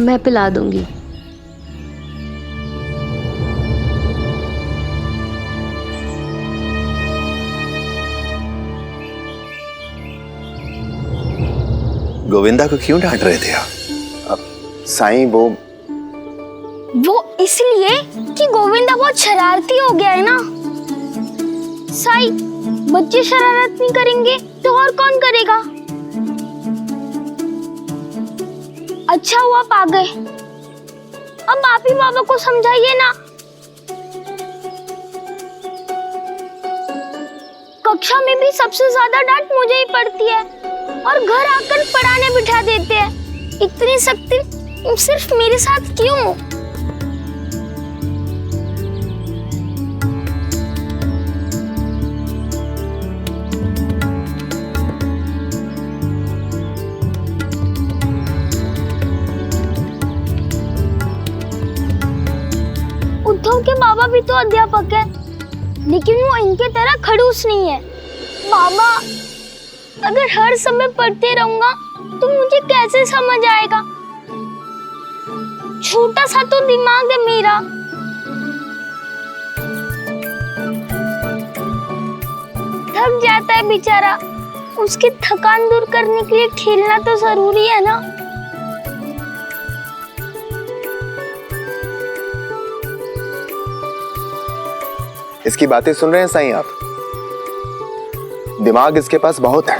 मैं पिला दूंगी। गोविंदा को क्यों डांट रहे थे आप? साईं वो इसलिए कि गोविंदा बहुत शरारती हो गया है ना। साईं, बच्चे शरारत नहीं करेंगे तो और कौन करेगा? अच्छा हुआ आप आ गए। अब आप ही बाबा को समझाइए ना। कक्षा में भी सबसे ज्यादा डांट मुझे ही पड़ती है और घर आकर पढ़ाने बिठा देते हैं। इतनी सख्ती सिर्फ मेरे साथ क्यों? उद्धव के बाबा भी तो अध्यापक है, लेकिन वो इनके तरह खड़ूस नहीं है। बाबा, अगर हर समय पढ़ते रहूंगा तो मुझे कैसे समझ आएगा? छोटा सा तो दिमाग है मेरा। थक जाता है बेचारा, उसकी थकान दूर करने के लिए खेलना तो जरूरी है ना। इसकी बातें सुन रहे हैं साईं आप? दिमाग इसके पास बहुत है,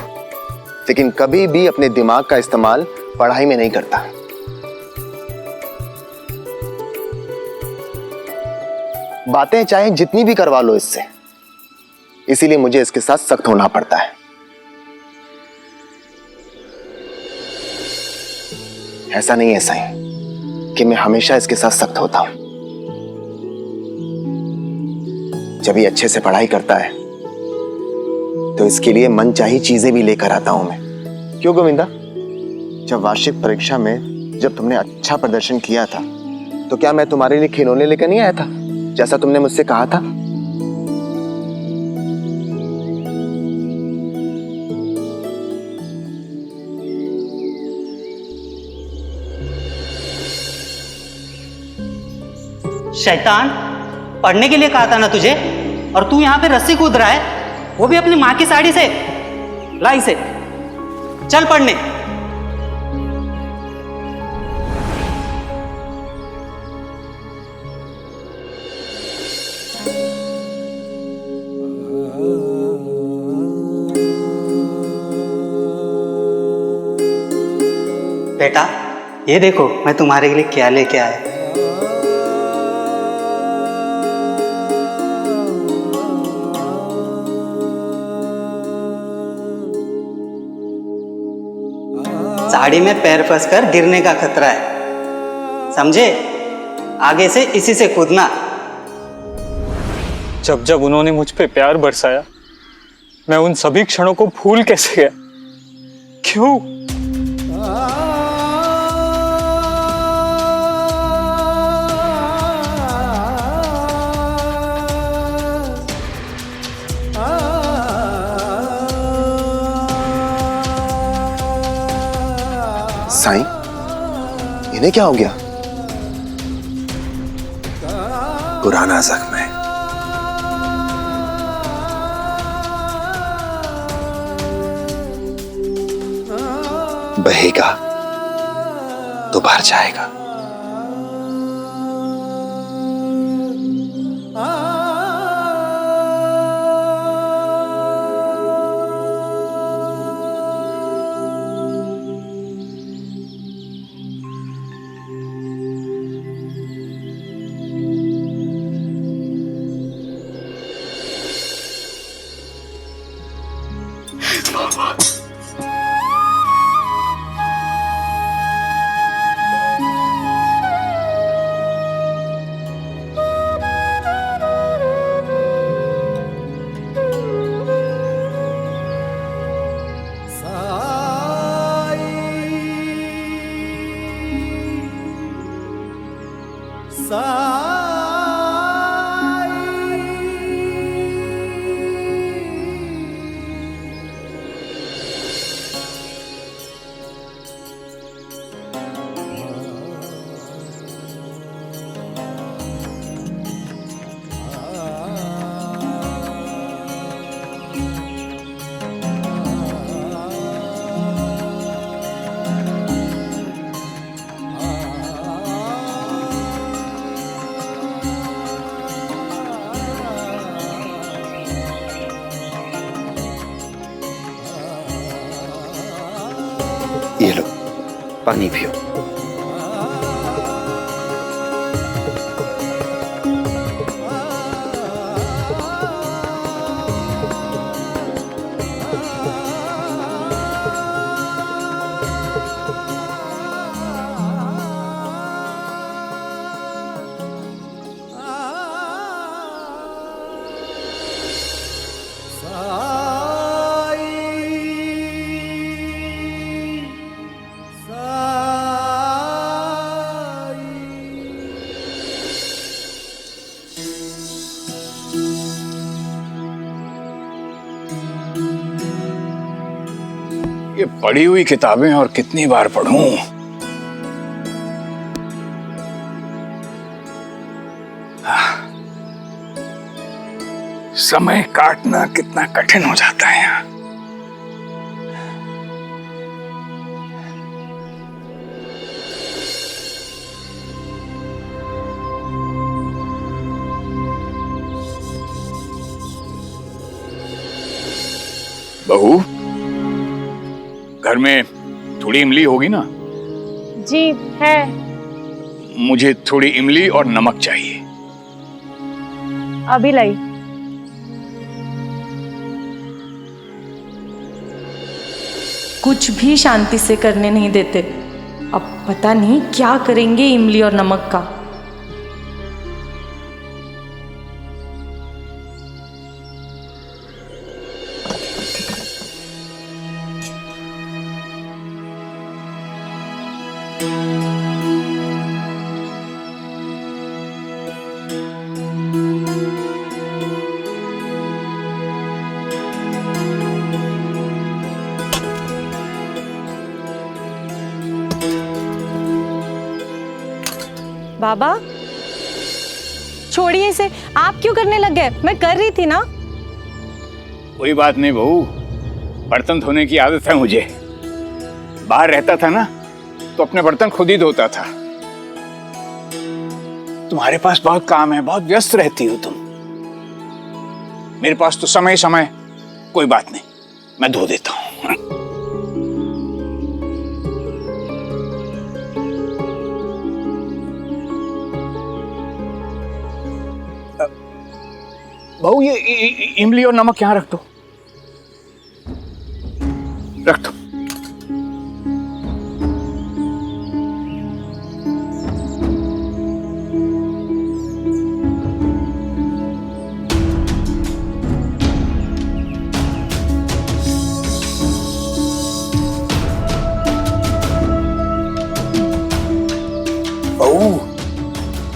लेकिन कभी भी अपने दिमाग का इस्तेमाल पढ़ाई में नहीं करता। बातें चाहे जितनी भी करवा लो इससे, इसीलिए मुझे इसके साथ सख्त होना पड़ता है। ऐसा नहीं है साईं कि मैं हमेशा इसके साथ सख्त होता हूं। जब ये अच्छे से पढ़ाई करता है तो इसके लिए मनचाही चीजें भी लेकर आता हूं मैं। क्यों गोविंदा, जब वार्षिक परीक्षा में जब तुमने अच्छा प्रदर्शन किया था तो क्या मैं तुम्हारे लिए खिलौने लेकर नहीं आया था, जैसा तुमने मुझसे कहा था? शैतान, पढ़ने के लिए कहा था ना तुझे, और तू यहाँ पे रस्सी कूद रहा है, वो भी अपनी माँ की साड़ी से। ला इसे, चल पढ़ने। बेटा, ये देखो मैं तुम्हारे लिए क्या लेके आया। साड़ी में पैर फंसकर गिरने का खतरा है, समझे? आगे से इसी से कूदना। जब जब उन्होंने मुझ पे प्यार बरसाया, मैं उन सभी क्षणों को भूल कैसे गया? क्यों? साईं, इन्हें क्या हो गया? पुराना जख्म है। बहेगा तो भर जाएगा। ये लो, पानी पियो। ये पढ़ी हुई किताबें और कितनी बार पढ़ूं? समय काटना कितना कठिन हो जाता है यहाँ। बहू, घर में थोड़ी इमली होगी ना? जी है। मुझे थोड़ी इमली और नमक चाहिए। अभी लाई। कुछ भी शांति से करने नहीं देते। अब पता नहीं क्या करेंगे इमली और नमक का। बाबा छोड़िए इसे, आप क्यों करने लग गए? मैं कर रही थी ना। कोई बात नहीं बहू, बर्तन धोने की आदत है मुझे। बाहर रहता था ना तो अपने बर्तन खुद ही धोता था। तुम्हारे पास बहुत काम है, बहुत व्यस्त रहती हो तुम। मेरे पास तो समय समय। कोई बात नहीं, मैं धो देता हूं। बहू, ये इमली और नमक यहाँ रख दो। रख दो। बहू,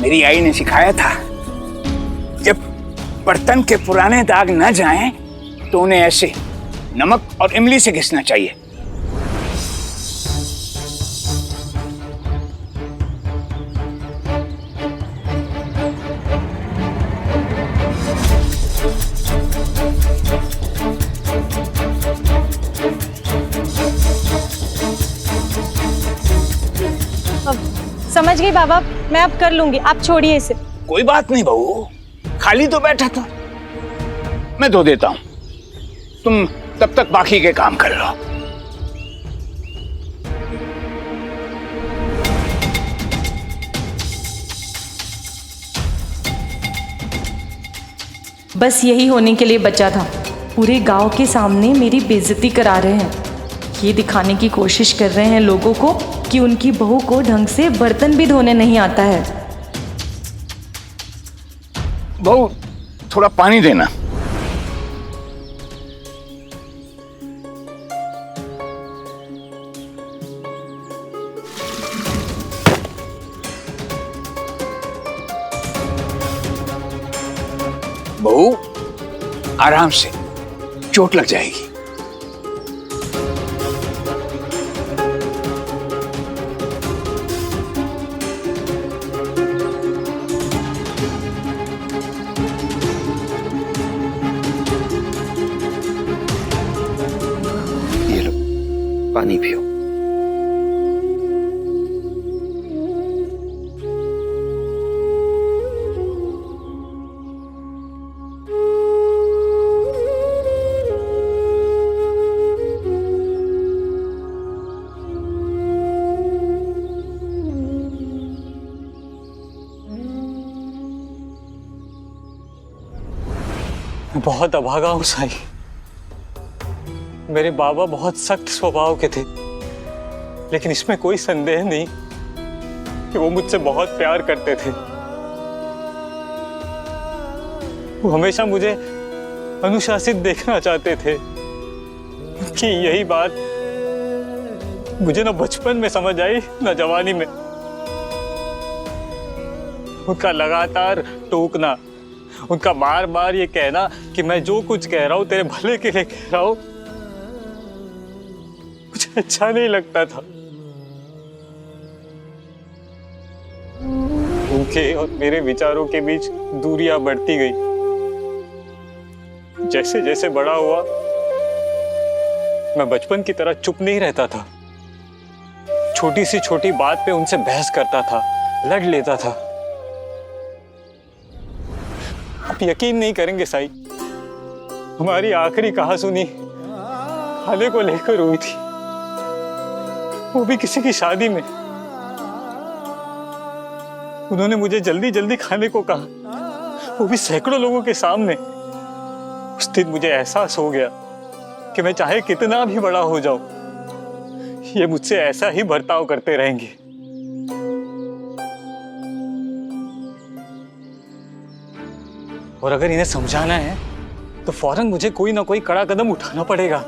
मेरी आई ने सिखाया था, जब बर्तन के पुराने दाग न जाएं तो उन्हें ऐसे नमक और इमली से घिसना चाहिए। समझ गई बाबा, मैं अब कर लूंगी, आप छोड़िए इसे। कोई बात नहीं बहू, खाली तो बैठा था, मैं धो देता हूं, तुम तब तक बाकी के काम कर लो। बस यही होने के लिए बचा था। पूरे गांव के सामने मेरी बेइज्जती करा रहे हैं। ये दिखाने की कोशिश कर रहे हैं लोगों को कि उनकी बहू को ढंग से बर्तन भी धोने नहीं आता है। बहू थोड़ा पानी देना। बहू आराम से, चोट लग जाएगी। ये लो, पानी पियो। बहुत अभागा हूं साई। मेरे बाबा बहुत सख्त स्वभाव के थे, लेकिन इसमें कोई संदेह नहीं कि वो मुझसे बहुत प्यार करते थे। वो हमेशा मुझे अनुशासित देखना चाहते थे कि यही बात मुझे ना बचपन में समझ आई ना जवानी में। उनका लगातार टोकना, उनका बार बार ये कहना कि मैं जो कुछ कह रहा हूं तेरे भले के लिए कह रहा हूं, मुझे अच्छा नहीं लगता था। उनके और मेरे विचारों के बीच दूरियां बढ़ती गई। जैसे जैसे बड़ा हुआ, मैं बचपन की तरह चुप नहीं रहता था। छोटी सी छोटी बात पे उनसे बहस करता था, लड़ लेता था। आप यकीन नहीं करेंगे साई, हमारी आखिरी कहासुनी खाने को लेकर हुई थी, वो भी किसी की शादी में। उन्होंने मुझे जल्दी जल्दी खाने को कहा, वो भी सैकड़ों लोगों के सामने। उस दिन मुझे एहसास हो गया कि मैं चाहे कितना भी बड़ा हो जाऊं, ये मुझसे ऐसा ही बर्ताव करते रहेंगे। और अगर इन्हें समझाना है तो फौरन मुझे कोई ना कोई कड़ा कदम उठाना पड़ेगा,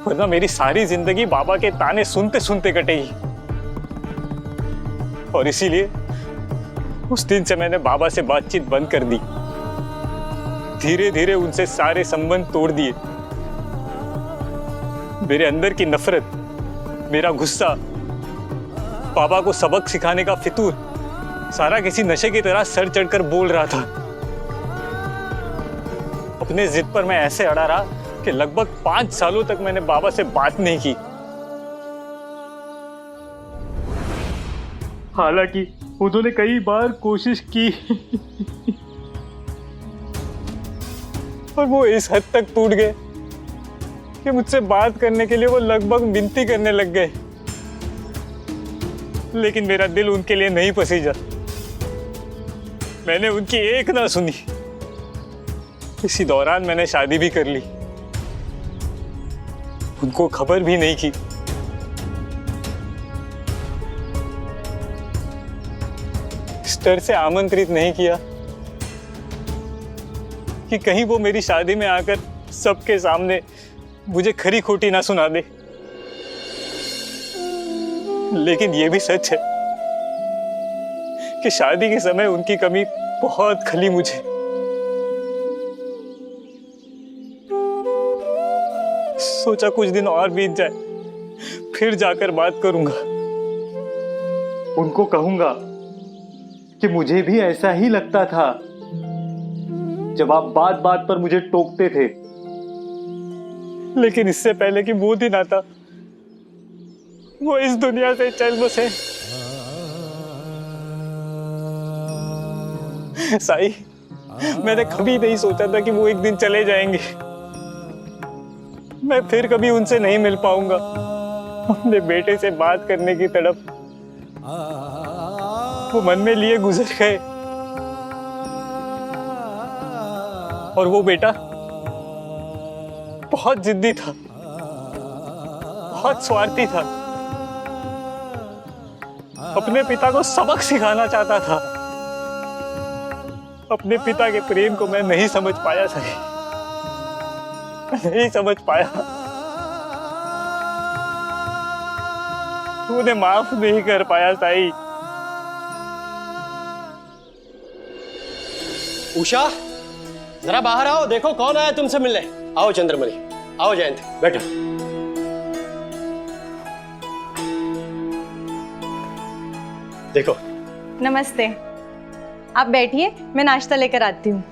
वरना मेरी सारी जिंदगी बाबा के ताने सुनते सुनते कटेगी। और इसीलिए उस दिन से मैंने बाबा से बातचीत बंद कर दी। धीरे धीरे उनसे सारे संबंध तोड़ दिए। मेरे अंदर की नफरत, मेरा गुस्सा, बाबा को सबक सिखाने का फितूर, सारा किसी नशे की तरह सर चढ़कर बोल रहा था। अपने जिद पर मैं ऐसे अड़ा रहा कि लगभग 5 सालों तक मैंने बाबा से बात नहीं की। हालांकि उन्होंने कई बार कोशिश की और वो इस हद तक टूट गए कि मुझसे बात करने के लिए वो लगभग विनती करने लग गए। लेकिन मेरा दिल उनके लिए नहीं पसीजा। मैंने उनकी एक ना सुनी। इसी दौरान मैंने शादी भी कर ली, उनको खबर भी नहीं की। इस तरह से आमंत्रित नहीं किया कि कहीं वो मेरी शादी में आकर सबके सामने मुझे खरी खोटी ना सुना दे। लेकिन ये भी सच है कि शादी के समय उनकी कमी बहुत खली मुझे। सोचा कुछ दिन और बीत जाए, फिर जाकर बात करूंगा। उनको कहूंगा कि मुझे भी ऐसा ही लगता था जब आप बात बात पर मुझे टोकते थे। लेकिन इससे पहले कि वो दिन आता, वो इस दुनिया से चल बसे। साई, मैंने कभी नहीं सोचा था कि वो एक दिन चले जाएंगे। मैं फिर कभी उनसे नहीं मिल पाऊंगा। अपने बेटे से बात करने की तड़प वो मन में लिए गुजर गए। और वो बेटा बहुत जिद्दी था, बहुत स्वार्थी था, अपने पिता को सबक सिखाना चाहता था। अपने पिता के प्रेम को मैं नहीं समझ पाया सही, नहीं समझ पाया। उन्हें माफ नहीं कर पाया साई। उषा, जरा बाहर आओ, देखो कौन आया तुमसे मिलने। आओ चंद्रमणि, आओ जयंत, बैठो। देखो। नमस्ते, आप बैठिए, मैं नाश्ता लेकर आती हूँ।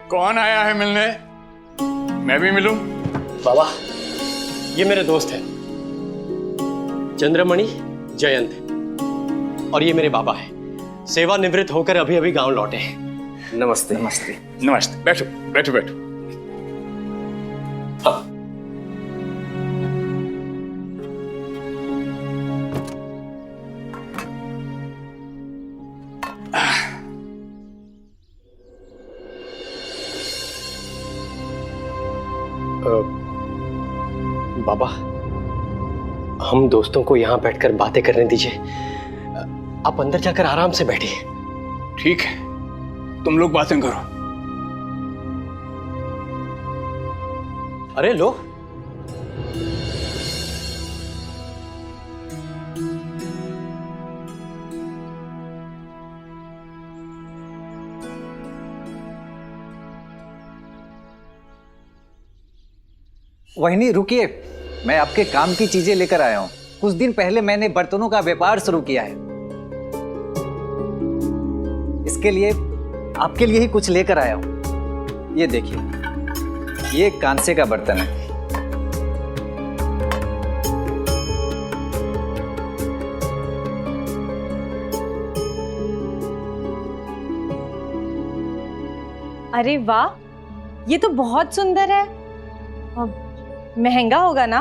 कौन आया है मिलने? मैं भी मिलूं? बाबा, ये मेरे दोस्त हैं, चंद्रमणि, जयंत, और ये मेरे बाबा हैं। सेवानिवृत्त होकर अभी अभी गांव लौटे हैं। नमस्ते। नमस्ते। नमस्ते। बैठो बैठो बैठो। हाँ। बाबा, हम दोस्तों को यहाँ बैठकर बातें करने दीजिए। आप अंदर जाकर आराम से बैठिए। ठीक है, तुम लोग बातें करो। अरे लो। वहिनी रुकिए, मैं आपके काम की चीजें लेकर आया हूँ। कुछ दिन पहले मैंने बर्तनों का व्यापार शुरू किया है। इसके लिए आपके लिए ही कुछ लेकर आया हूँ। ये देखिए, ये कांसे का बर्तन है। अरे वाह, ये तो बहुत सुंदर है। महंगा होगा ना?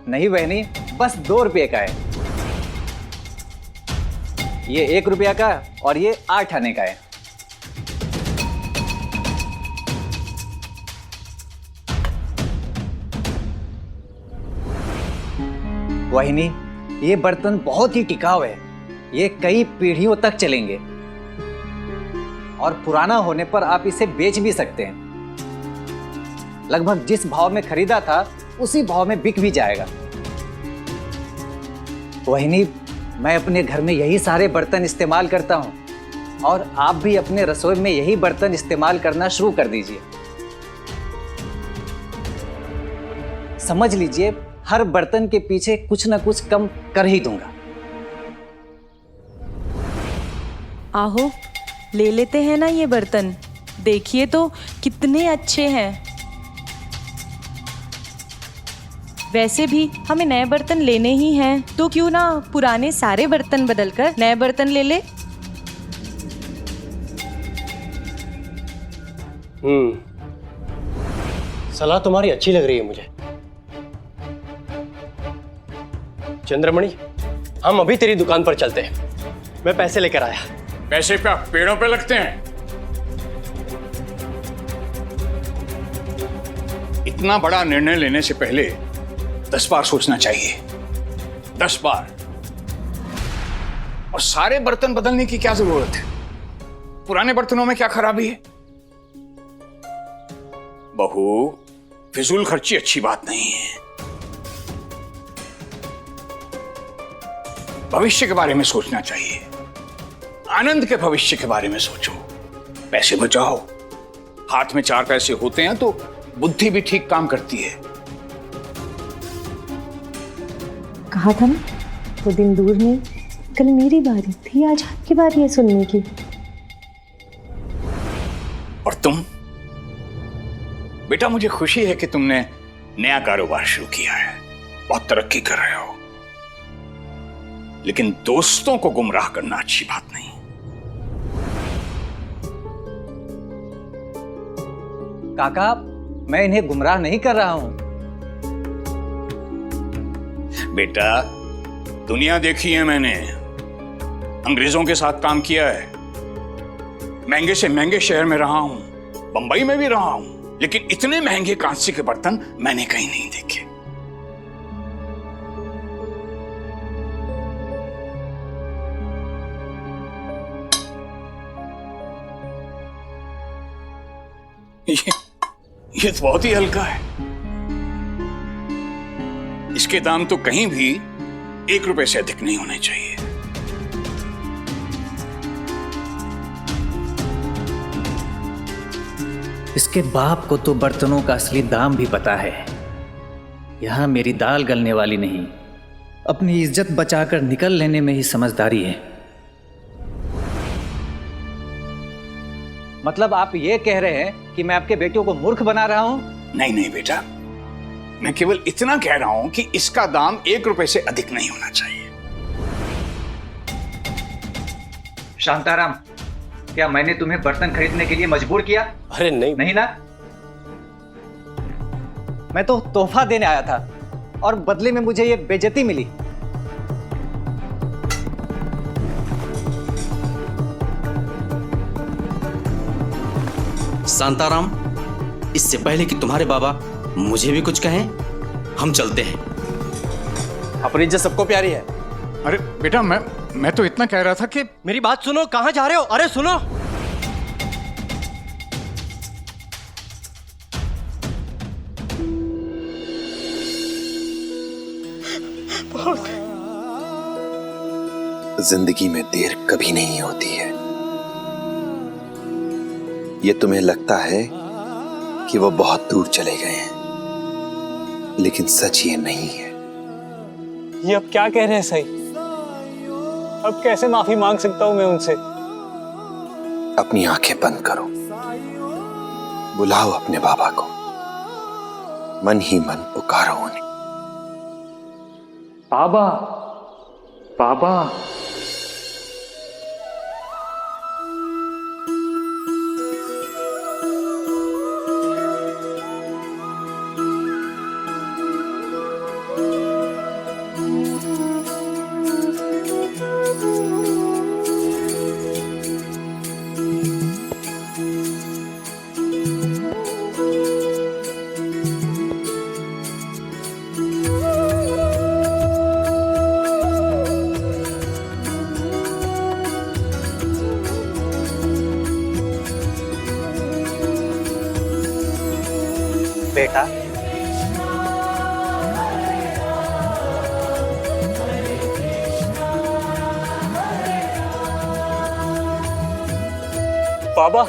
नहीं बहनी, बस 2 रुपये का है। ये 1 रुपया का और ये 8 आने का है। वहिनी, ये बर्तन बहुत ही टिकाऊ है। ये कई पीढ़ियों तक चलेंगे और पुराना होने पर आप इसे बेच भी सकते हैं। लगभग जिस भाव में खरीदा था उसी भाव में बिक भी जाएगा। वहिनी, मैं अपने घर में यही सारे बर्तन इस्तेमाल करता हूँ और आप भी अपने रसोई में यही बर्तन इस्तेमाल करना शुरू कर दीजिए। समझ लीजिए, हर बर्तन के पीछे कुछ ना कुछ कम कर ही दूंगा। आहो, ले लेते हैं ना ये बर्तन। देखिए तो कितने अच्छे हैं। वैसे भी हमें नए बर्तन लेने ही हैं, तो क्यों ना पुराने सारे बर्तन बदलकर नए बर्तन ले ले। सलाह तुम्हारी अच्छी लग रही है मुझे। चंद्रमणि, हम अभी तेरी दुकान पर चलते हैं। मैं पैसे लेकर आया। पैसे पे पेड़ों पे लगते हैं। इतना बड़ा निर्णय लेने से पहले 10 बार सोचना चाहिए। 10 बार। और सारे बर्तन बदलने की क्या जरूरत है? पुराने बर्तनों में क्या खराबी है? बहू, फिजूल खर्ची अच्छी बात नहीं है। भविष्य के बारे में सोचना चाहिए। आनंद के भविष्य के बारे में सोचो। पैसे बचाओ। हाथ में 4 पैसे होते हैं तो बुद्धि भी ठीक काम करती है। कहा था ना, वो दिन दूर नहीं, कल मेरी बारी थी, आज आपकी बारी है सुनने की। और तुम बेटा, मुझे खुशी है कि तुमने नया कारोबार शुरू किया है, बहुत तरक्की कर रहे हो। लेकिन दोस्तों को गुमराह करना अच्छी बात नहीं। काका, मैं इन्हें गुमराह नहीं कर रहा हूं। बेटा, दुनिया देखी है मैंने, अंग्रेजों के साथ काम किया है, महंगे से महंगे शहर में रहा हूं, बंबई में भी रहा हूं, लेकिन इतने महंगे कांसे के बर्तन मैंने कहीं नहीं देखे। ये तो बहुत ही हल्का है। इसके दाम तो कहीं भी 1 रुपए से अधिक नहीं होने चाहिए। इसके बाप को तो बर्तनों का असली दाम भी पता है। यहां मेरी दाल गलने वाली नहीं, अपनी इज्जत बचाकर निकल लेने में ही समझदारी है। मतलब आप ये कह रहे हैं कि मैं आपके बेटों को मूर्ख बना रहा हूं? नहीं नहीं बेटा, मैं केवल इतना कह रहा हूं कि इसका दाम 1 रुपए से अधिक नहीं होना चाहिए। शांताराम, क्या मैंने तुम्हें बर्तन खरीदने के लिए मजबूर किया? अरे नहीं। नहीं ना? मैं तो तोहफा देने आया था और बदले में मुझे ये बेइज्जती मिली। शांताराम, इससे पहले कि तुम्हारे बाबा मुझे भी कुछ कहें, हम चलते हैं। अपनी इज्जत सबको प्यारी है। अरे बेटा, मैं तो इतना कह रहा था कि मेरी बात सुनो, कहां जा रहे हो? अरे सुनो। जिंदगी में देर कभी नहीं होती है। ये तुम्हें लगता है कि वो बहुत दूर चले गए हैं, लेकिन सच ये नहीं है। ये अब क्या कह रहे हैं सही? अब कैसे माफी मांग सकता हूं मैं उनसे? अपनी आंखें बंद करो, बुलाओ अपने बाबा को, मन ही मन पुकारो उन्हें। बाबा, बाबा। बेटा, बाबा,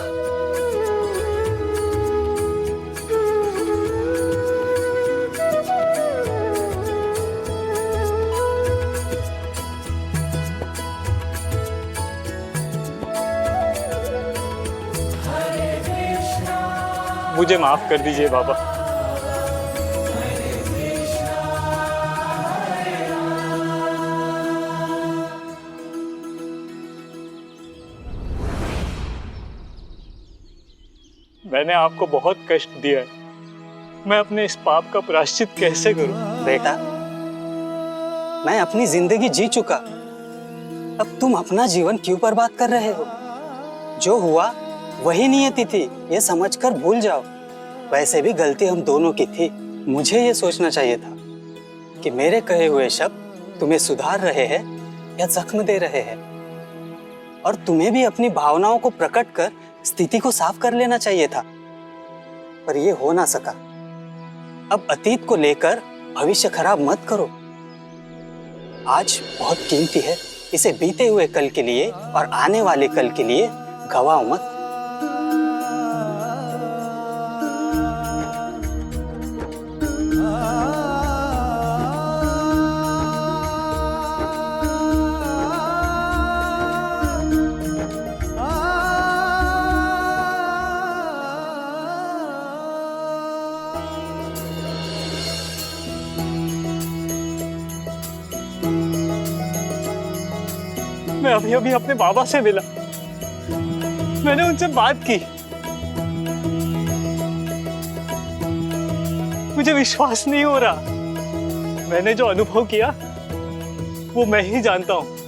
मुझे माफ कर दीजिए बाबा। मैंने आपको बहुत कष्ट दिया है, मैं अपने इस पाप का प्रायश्चित कैसे करूं? बेटा, मैं अपनी जिंदगी जी चुका, अब तुम अपना जीवन क्यों बर्बाद कर रहे हो? जो हुआ वही नियति थी, ये समझकर भूल जाओ। वैसे भी गलती हम दोनों की थी। मुझे ये सोचना चाहिए था कि मेरे कहे हुए शब्द तुम्हें सुधार रहे हैं या जख्म दे रहे हैं, और तुम्हें भी अपनी भावनाओं को प्रकट कर स्थिति को साफ कर लेना चाहिए था, पर यह हो ना सका। अब अतीत को लेकर भविष्य खराब मत करो। आज बहुत कीमती है, इसे बीते हुए कल के लिए और आने वाले कल के लिए गवाओ मत। मैं अभी अभी अपने बाबा से मिला, मैंने उनसे बात की। मुझे विश्वास नहीं हो रहा। मैंने जो अनुभव किया वो मैं ही जानता हूं।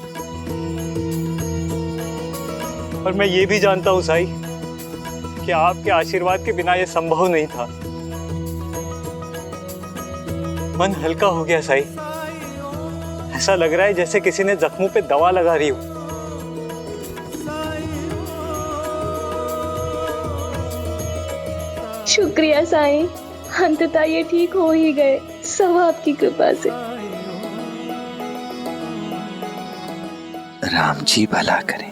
और मैं ये भी जानता हूं साईं कि आपके आशीर्वाद के बिना ये संभव नहीं था। मन हल्का हो गया साईं। ऐसा लग रहा है जैसे किसी ने जख्मों पे दवा लगा रही हो। शुक्रिया साईं, अंततः ये ठीक हो ही गए, सब आपकी कृपा से। राम जी भला करे।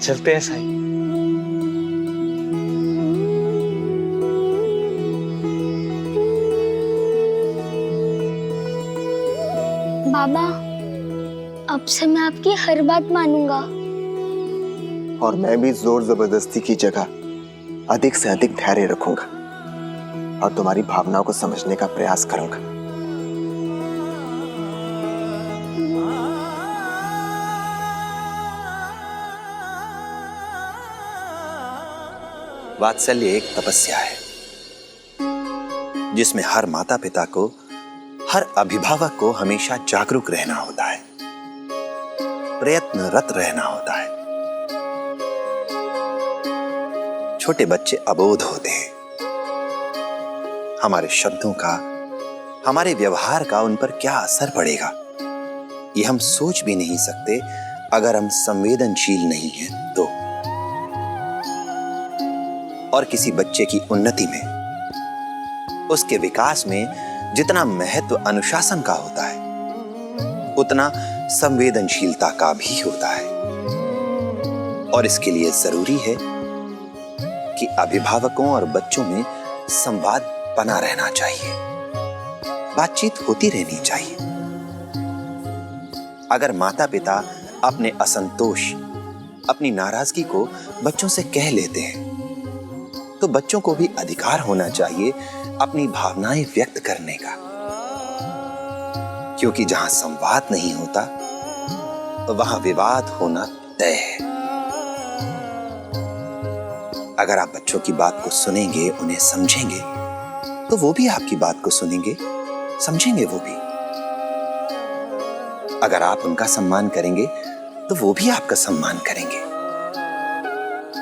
चलते हैं साईं। बाबा, अब से मैं आपकी हर बात मानूंगा। और मैं भी जोर जबरदस्ती की जगह अधिक से अधिक धैर्य रखूंगा और तुम्हारी भावनाओं को समझने का प्रयास करूंगा। वात्सल्य एक तपस्या है जिसमें हर माता पिता को, हर अभिभावक को हमेशा जागरूक रहना होता है, प्रयत्नरत रहना होता है। छोटे बच्चे अबोध होते हैं। हमारे शब्दों का, हमारे व्यवहार का उन पर क्या असर पड़ेगा, ये हम सोच भी नहीं सकते अगर हम संवेदनशील नहीं हैं तो। और किसी बच्चे की उन्नति में, उसके विकास में जितना महत्व अनुशासन का होता है, उतना संवेदनशीलता का भी होता है। और इसके लिए जरूरी है कि अभिभावकों और बच्चों में संवाद बना रहना चाहिए, बातचीत होती रहनी चाहिए। अगर माता पिता अपने असंतोष, अपनी नाराजगी को बच्चों से कह लेते हैं, तो बच्चों को भी अधिकार होना चाहिए अपनी भावनाएं व्यक्त करने का। क्योंकि जहां संवाद नहीं होता वहां विवाद होना तय है। अगर आप बच्चों की बात को सुनेंगे, उन्हें समझेंगे, तो वो भी आपकी बात को सुनेंगे, समझेंगे वो भी। अगर आप उनका सम्मान करेंगे तो वो भी आपका सम्मान करेंगे।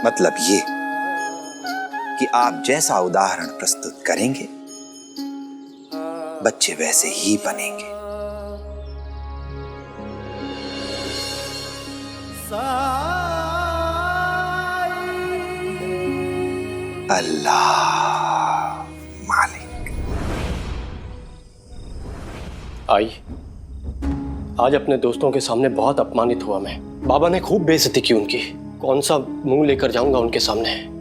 मतलब ये कि आप जैसा उदाहरण प्रस्तुत करेंगे, बच्चे वैसे ही बनेंगे। अल्लाह मालिक। आई, आज अपने दोस्तों के सामने बहुत अपमानित हुआ मैं। बाबा ने खूब बेइज्जती की उनकी। कौन सा मुंह लेकर जाऊंगा उनके सामने।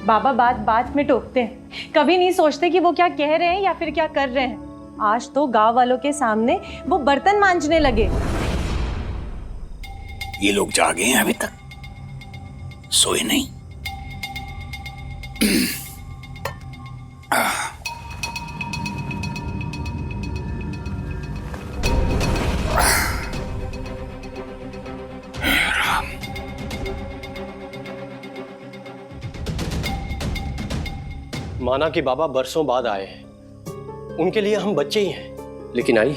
बाबा बात बात में टोकते हैं, कभी नहीं सोचते कि वो क्या कह रहे हैं या फिर क्या कर रहे हैं। आज तो गांव वालों के सामने वो बर्तन मांजने लगे। ये लोग जागे हैं अभी तक, सोए नहीं। माना कि बाबा बरसों बाद आए हैं, उनके लिए हम बच्चे ही हैं। लेकिन आई,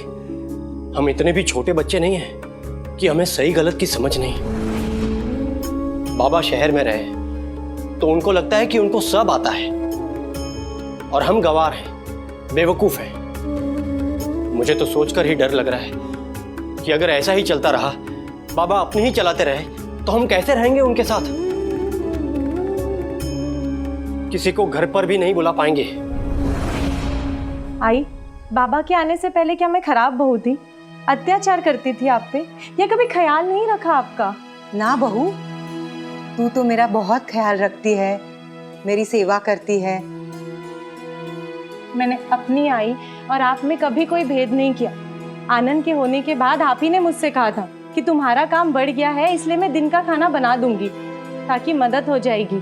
हम इतने भी छोटे बच्चे नहीं हैं कि हमें सही गलत की समझ नहीं। बाबा शहर में रहे तो उनको लगता है कि उनको सब आता है और हम गंवार हैं, बेवकूफ हैं। मुझे तो सोचकर ही डर लग रहा है कि अगर ऐसा ही चलता रहा, बाबा अपने ही चलाते रहे, तो हम कैसे रहेंगे उनके साथ। किसी को घर पर भी नहीं बुला पाएंगे। आई, बाबा के आने से पहले क्या मैं खराब बहू थी, अत्याचार करती थी आप पे, या कभी ख्याल नहीं रखा आपका? ना बहू, तू तो मेरा बहुत ख्याल रखती है, मेरी सेवा करती है। मैंने अपनी आई और आप में कभी कोई भेद नहीं किया। आनंद के होने के बाद आप ही ने मुझसे कहा था कि तुम्हारा काम बढ़ गया है, इसलिए मैं दिन का खाना बना दूंगी ताकि मदद हो जाएगी।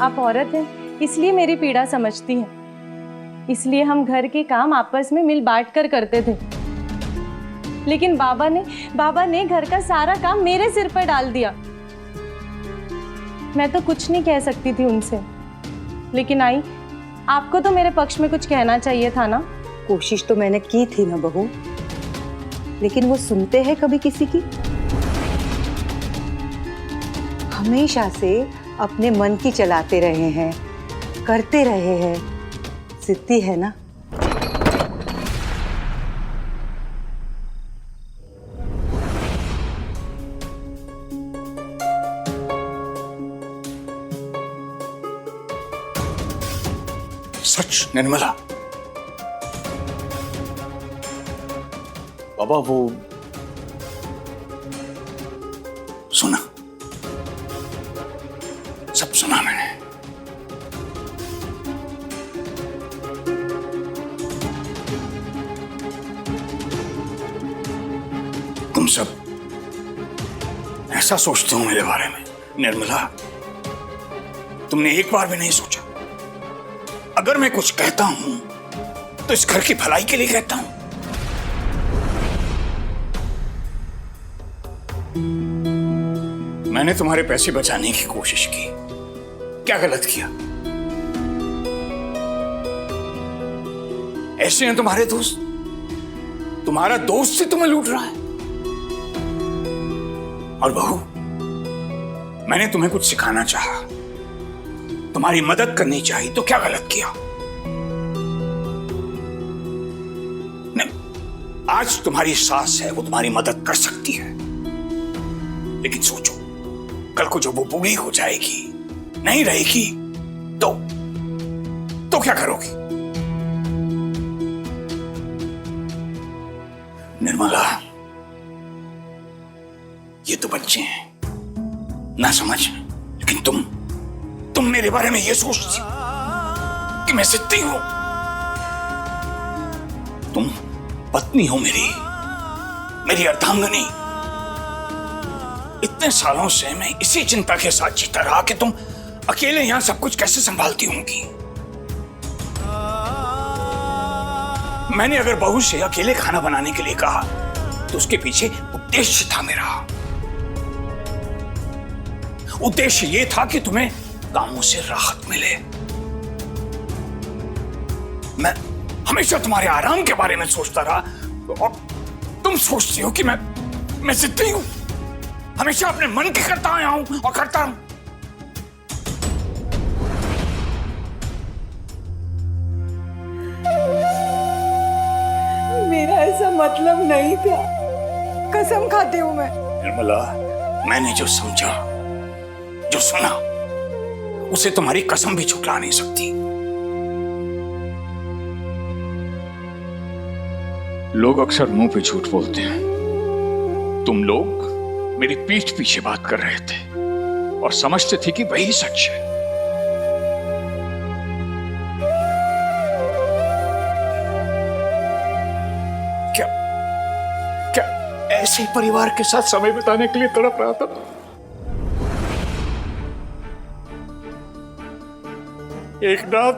आप औरत हैं, इसलिए मेरी पीड़ा समझती हैं। इसलिए हम घर के काम आपस में मिल बांट कर करते थे। लेकिन बाबा ने घर का सारा काम मेरे सिर पर डाल दिया। मैं तो कुछ नहीं कह सकती थी उनसे, लेकिन आई, आपको तो मेरे पक्ष में कुछ कहना चाहिए था ना। कोशिश तो मैंने की थी ना बहू, लेकिन वो सुनते हैं कभी किसी की? हमेशा से अपने मन की चलाते रहे हैं, करते रहे हैं। सिद्धि है ना। सच निर्मला, बाबा वो सुना, सब सुना मैंने। तुम सब ऐसा सोचते हो मेरे बारे में निर्मला? तुमने एक बार भी नहीं सोचा अगर मैं कुछ कहता हूं तो इस घर की भलाई के लिए कहता हूं। मैंने तुम्हारे पैसे बचाने की कोशिश की, क्या गलत किया? ऐसे हैं तुम्हारे दोस्त, तुम्हारा दोस्त ही तुम्हें लूट रहा है। और बहू, मैंने तुम्हें कुछ सिखाना चाहा, तुम्हारी मदद करनी चाहिए, तो क्या गलत किया? नहीं, आज तुम्हारी सास है, वो तुम्हारी मदद कर सकती है, लेकिन सोचो कल को जब वो बूढ़ी हो जाएगी, नहीं रहेगी, तो क्या करोगी? निर्मला, ये तो बच्चे हैं ना समझ, लेकिन तुम मेरे बारे में ये सोचती कि मैं जिद्दी हूं। तुम पत्नी हो मेरी अर्धांगिनी। इतने सालों से मैं इसी चिंता के साथ जीता रहा कि तुम अकेले यहां सब कुछ कैसे संभालती होंगी। मैंने अगर बहू से अकेले खाना बनाने के लिए कहा तो उसके पीछे उद्देश्य था मेरा। उद्देश्य यह था कि तुम्हें कामों से राहत मिले। मैं हमेशा तुम्हारे आराम के बारे में सोचता रहा और तुम सोचती हो कि मैं जिद्दी हूं, हमेशा अपने मन की करता आया हूं और करता हूं। मेरा ऐसा मतलब नहीं था, कसम खाती हूं मैं। निर्मला, मैंने जो समझा, जो सुना, उसे तुम्हारी कसम भी झुठला नहीं सकती। लोग अक्सर मुंह पे झूठ बोलते हैं। तुम लोग मेरी पीठ पीछे बात कर रहे थे और समझते थे कि वही सच है। क्या ऐसे ही परिवार के साथ समय बिताने के लिए तड़प रहा था? एक रात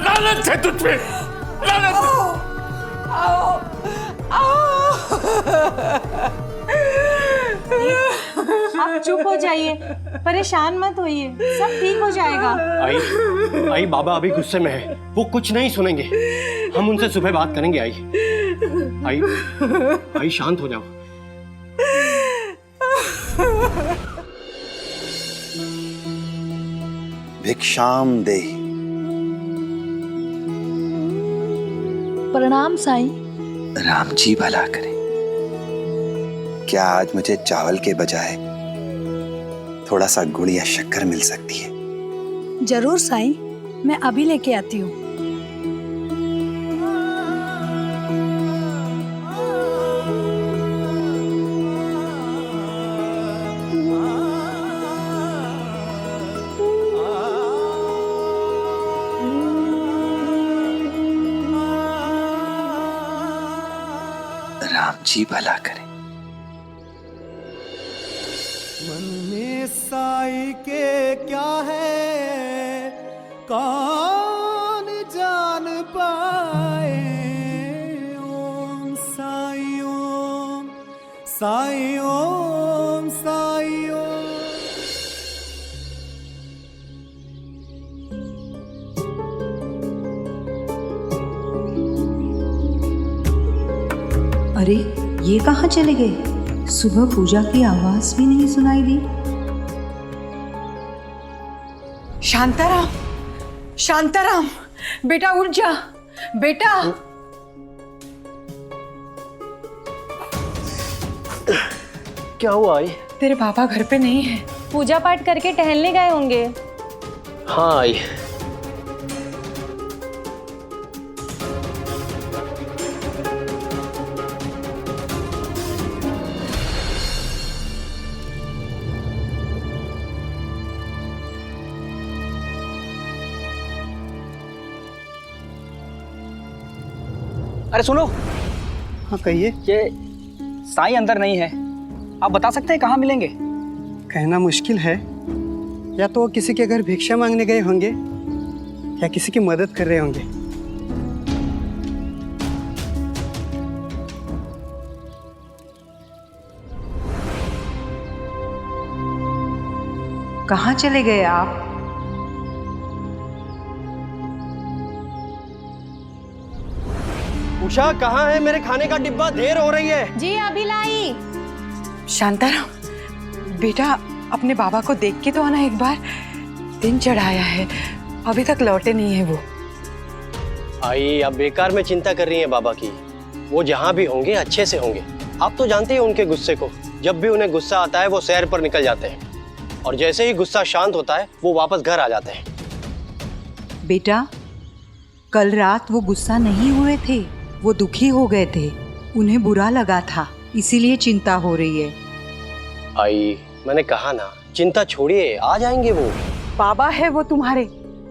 लानत है तुझ पे, लानत। आप चुप हो जाइए, परेशान मत होइए, सब ठीक हो जाएगा। आई बाबा अभी गुस्से में है, वो कुछ नहीं सुनेंगे। हम उनसे सुबह बात करेंगे। आई शांत हो जाओ। भिक्षाम देहि। प्रणाम साईं। राम जी भला करे। क्या आज मुझे चावल के बजाय थोड़ा सा गुड़ या शक्कर मिल सकती है? जरूर साईं, मैं अभी लेके आती हूँ। राम जी भला करे। मन में साई के क्या है कौन जान पाए। ओम साई ओम साई ओम साई ओम। अरे ये कहाँ चले गए? सुबह पूजा की आवाज भी नहीं सुनाई दी। शांताराम, शांताराम, बेटा उठ जा, बेटा। क्या हुआ आई? तेरे पापा घर पे नहीं है। पूजा पाठ करके टहलने गए होंगे। हाँ आई। अरे सुनो। हाँ कहिए। ये साईं अंदर नहीं है, आप बता सकते हैं कहाँ मिलेंगे? कहना मुश्किल है, या तो वो किसी के घर भिक्षा मांगने गए होंगे या किसी की मदद कर रहे होंगे। कहाँ चले गए आप? उषा कहाँ है? मेरे खाने का डिब्बा, देर हो रही है। जी अभी लाई। शांताराम, बेटा अपने बाबा को देख के तो आना एक बार। दिन चढ़ाया है, अभी तक लौटे नहीं है वो। आई अब बेकार में चिंता कर रही है बाबा की। वो जहाँ भी होंगे अच्छे से होंगे। आप तो जानते हैं उनके गुस्से को। जब भी उन्हें गुस्सा आता है वो सैर पर निकल जाते हैं, और जैसे ही गुस्सा शांत होता है वो वापस घर आ जाते हैं। बेटा, कल रात वो गुस्सा नहीं हुए थे, वो दुखी हो गए थे। उन्हें बुरा लगा था, इसीलिए चिंता हो रही है। आई मैंने कहा ना, चिंता छोड़िए, आ जाएंगे वो। बाबा है वो तुम्हारे,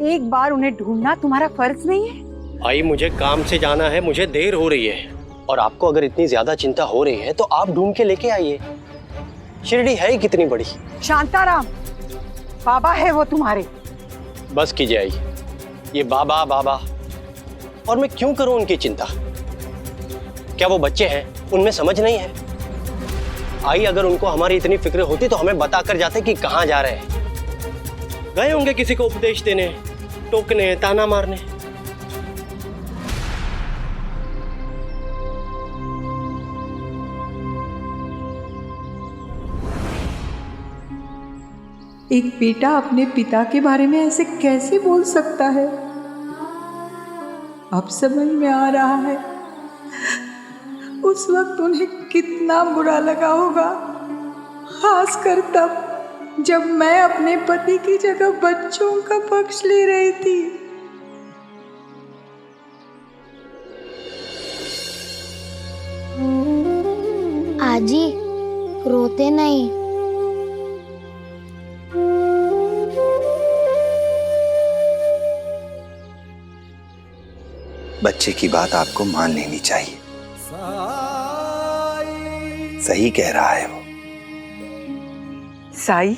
एक बार उन्हें ढूंढना तुम्हारा फर्ज नहीं है? आई मुझे काम से जाना है, मुझे देर हो रही है। और आपको अगर इतनी ज्यादा चिंता हो रही है तो आप ढूंढ के लेके आइए। शिरडी है ही कितनी बड़ी। शांताराम, बाबा है वो तुम्हारे। बस कीजिए आई, ये बाबा बाबा, और मैं क्यों करूं उनकी चिंता? क्या वो बच्चे हैं, उनमें समझ नहीं है? आई अगर उनको हमारी इतनी फिक्र होती तो हमें बता कर जाते कि कहाँ जा रहे हैं। गए होंगे किसी को उपदेश देने, टोकने, ताना मारने। एक बेटा अपने पिता के बारे में ऐसे कैसे बोल सकता है? अब समझ में आ रहा है उस वक्त उन्हें कितना बुरा लगा होगा, खासकर तब जब मैं अपने पति की जगह बच्चों का पक्ष ले रही थी। आजी रोते नहीं। बच्चे की बात आपको मान लेनी चाहिए। सही कह रहा है वो। साई,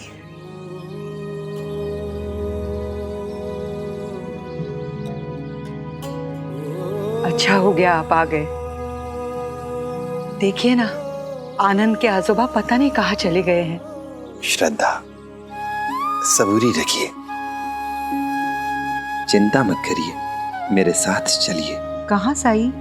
अच्छा हो गया आप आ गए। देखिए ना, आनंद के आजोबा पता नहीं कहाँ चले गए हैं। श्रद्धा, सबूरी रखिए, चिंता मत करिए, मेरे साथ चलिए। कहाँ साई?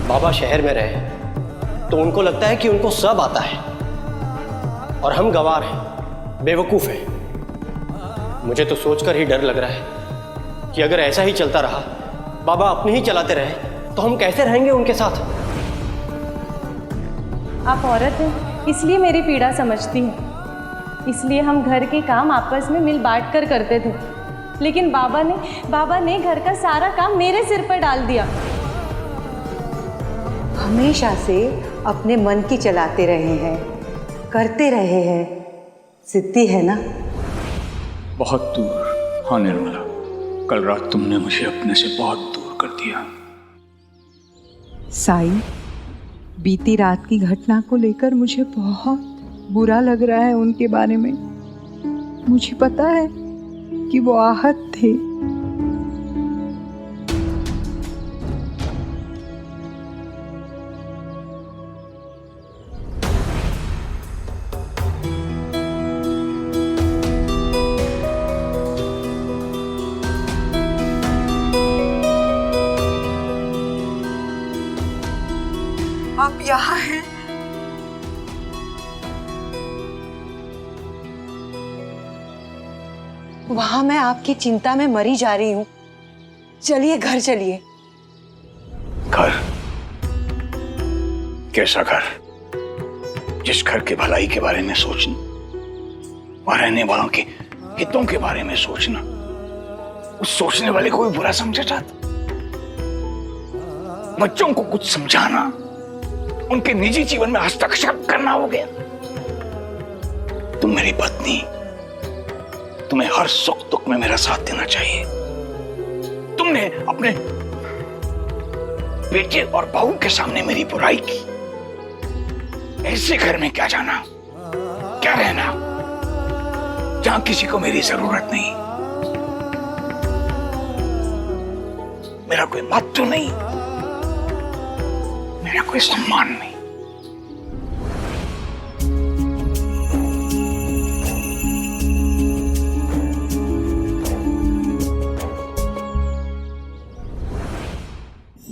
बाबा शहर में रहे तो उनको लगता है कि उनको सब आता है, और हम गंवार हैं, बेवकूफ हैं। मुझे तो सोचकर ही डर लग रहा है कि अगर ऐसा ही चलता रहा, बाबा अपने ही चलाते रहे, तो हम कैसे रहेंगे उनके साथ? आप औरत हैं, इसलिए मेरी पीड़ा समझती है। इसलिए हम घर के काम आपस में मिल बांट कर करते थे। लेकिन बाबा ने घर का सारा काम मेरे सिर पर डाल दिया। हमेशा से अपने मन की चलाते रहे हैं, करते रहे हैं, सिद्धि है ना। बहुत दूर। हाँ निर्मला, कल रात तुमने मुझे अपने से बहुत दूर कर दिया। साई, बीती रात की घटना को लेकर मुझे बहुत बुरा लग रहा है उनके बारे में। मुझे पता है कि वो आहत थे। आप यहाँ हैं? वहां मैं आपकी चिंता में मरी जा रही हूँ। चलिए घर चलिए। घर? कैसा घर? जिस घर के भलाई के बारे में सोचना, वहां रहने वालों के हितों के बारे में सोचना, उस सोचने वाले को भी बुरा समझा जाता। बच्चों को कुछ समझाना, उनके निजी जीवन में हस्तक्षेप करना हो गया। तुम मेरी पत्नी, तुम्हें हर सुख दुख में मेरा साथ देना चाहिए। तुमने अपने बेटे और बहू के सामने मेरी बुराई की। ऐसे घर में क्या जाना, क्या रहना, जहां किसी को मेरी जरूरत नहीं, मेरा कोई महत्व नहीं, मेरा कोई सम्मान नहीं।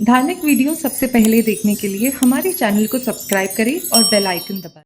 धार्मिक वीडियो सबसे पहले देखने के लिए हमारे चैनल को सब्सक्राइब करें और बेल आइकन दबाएं।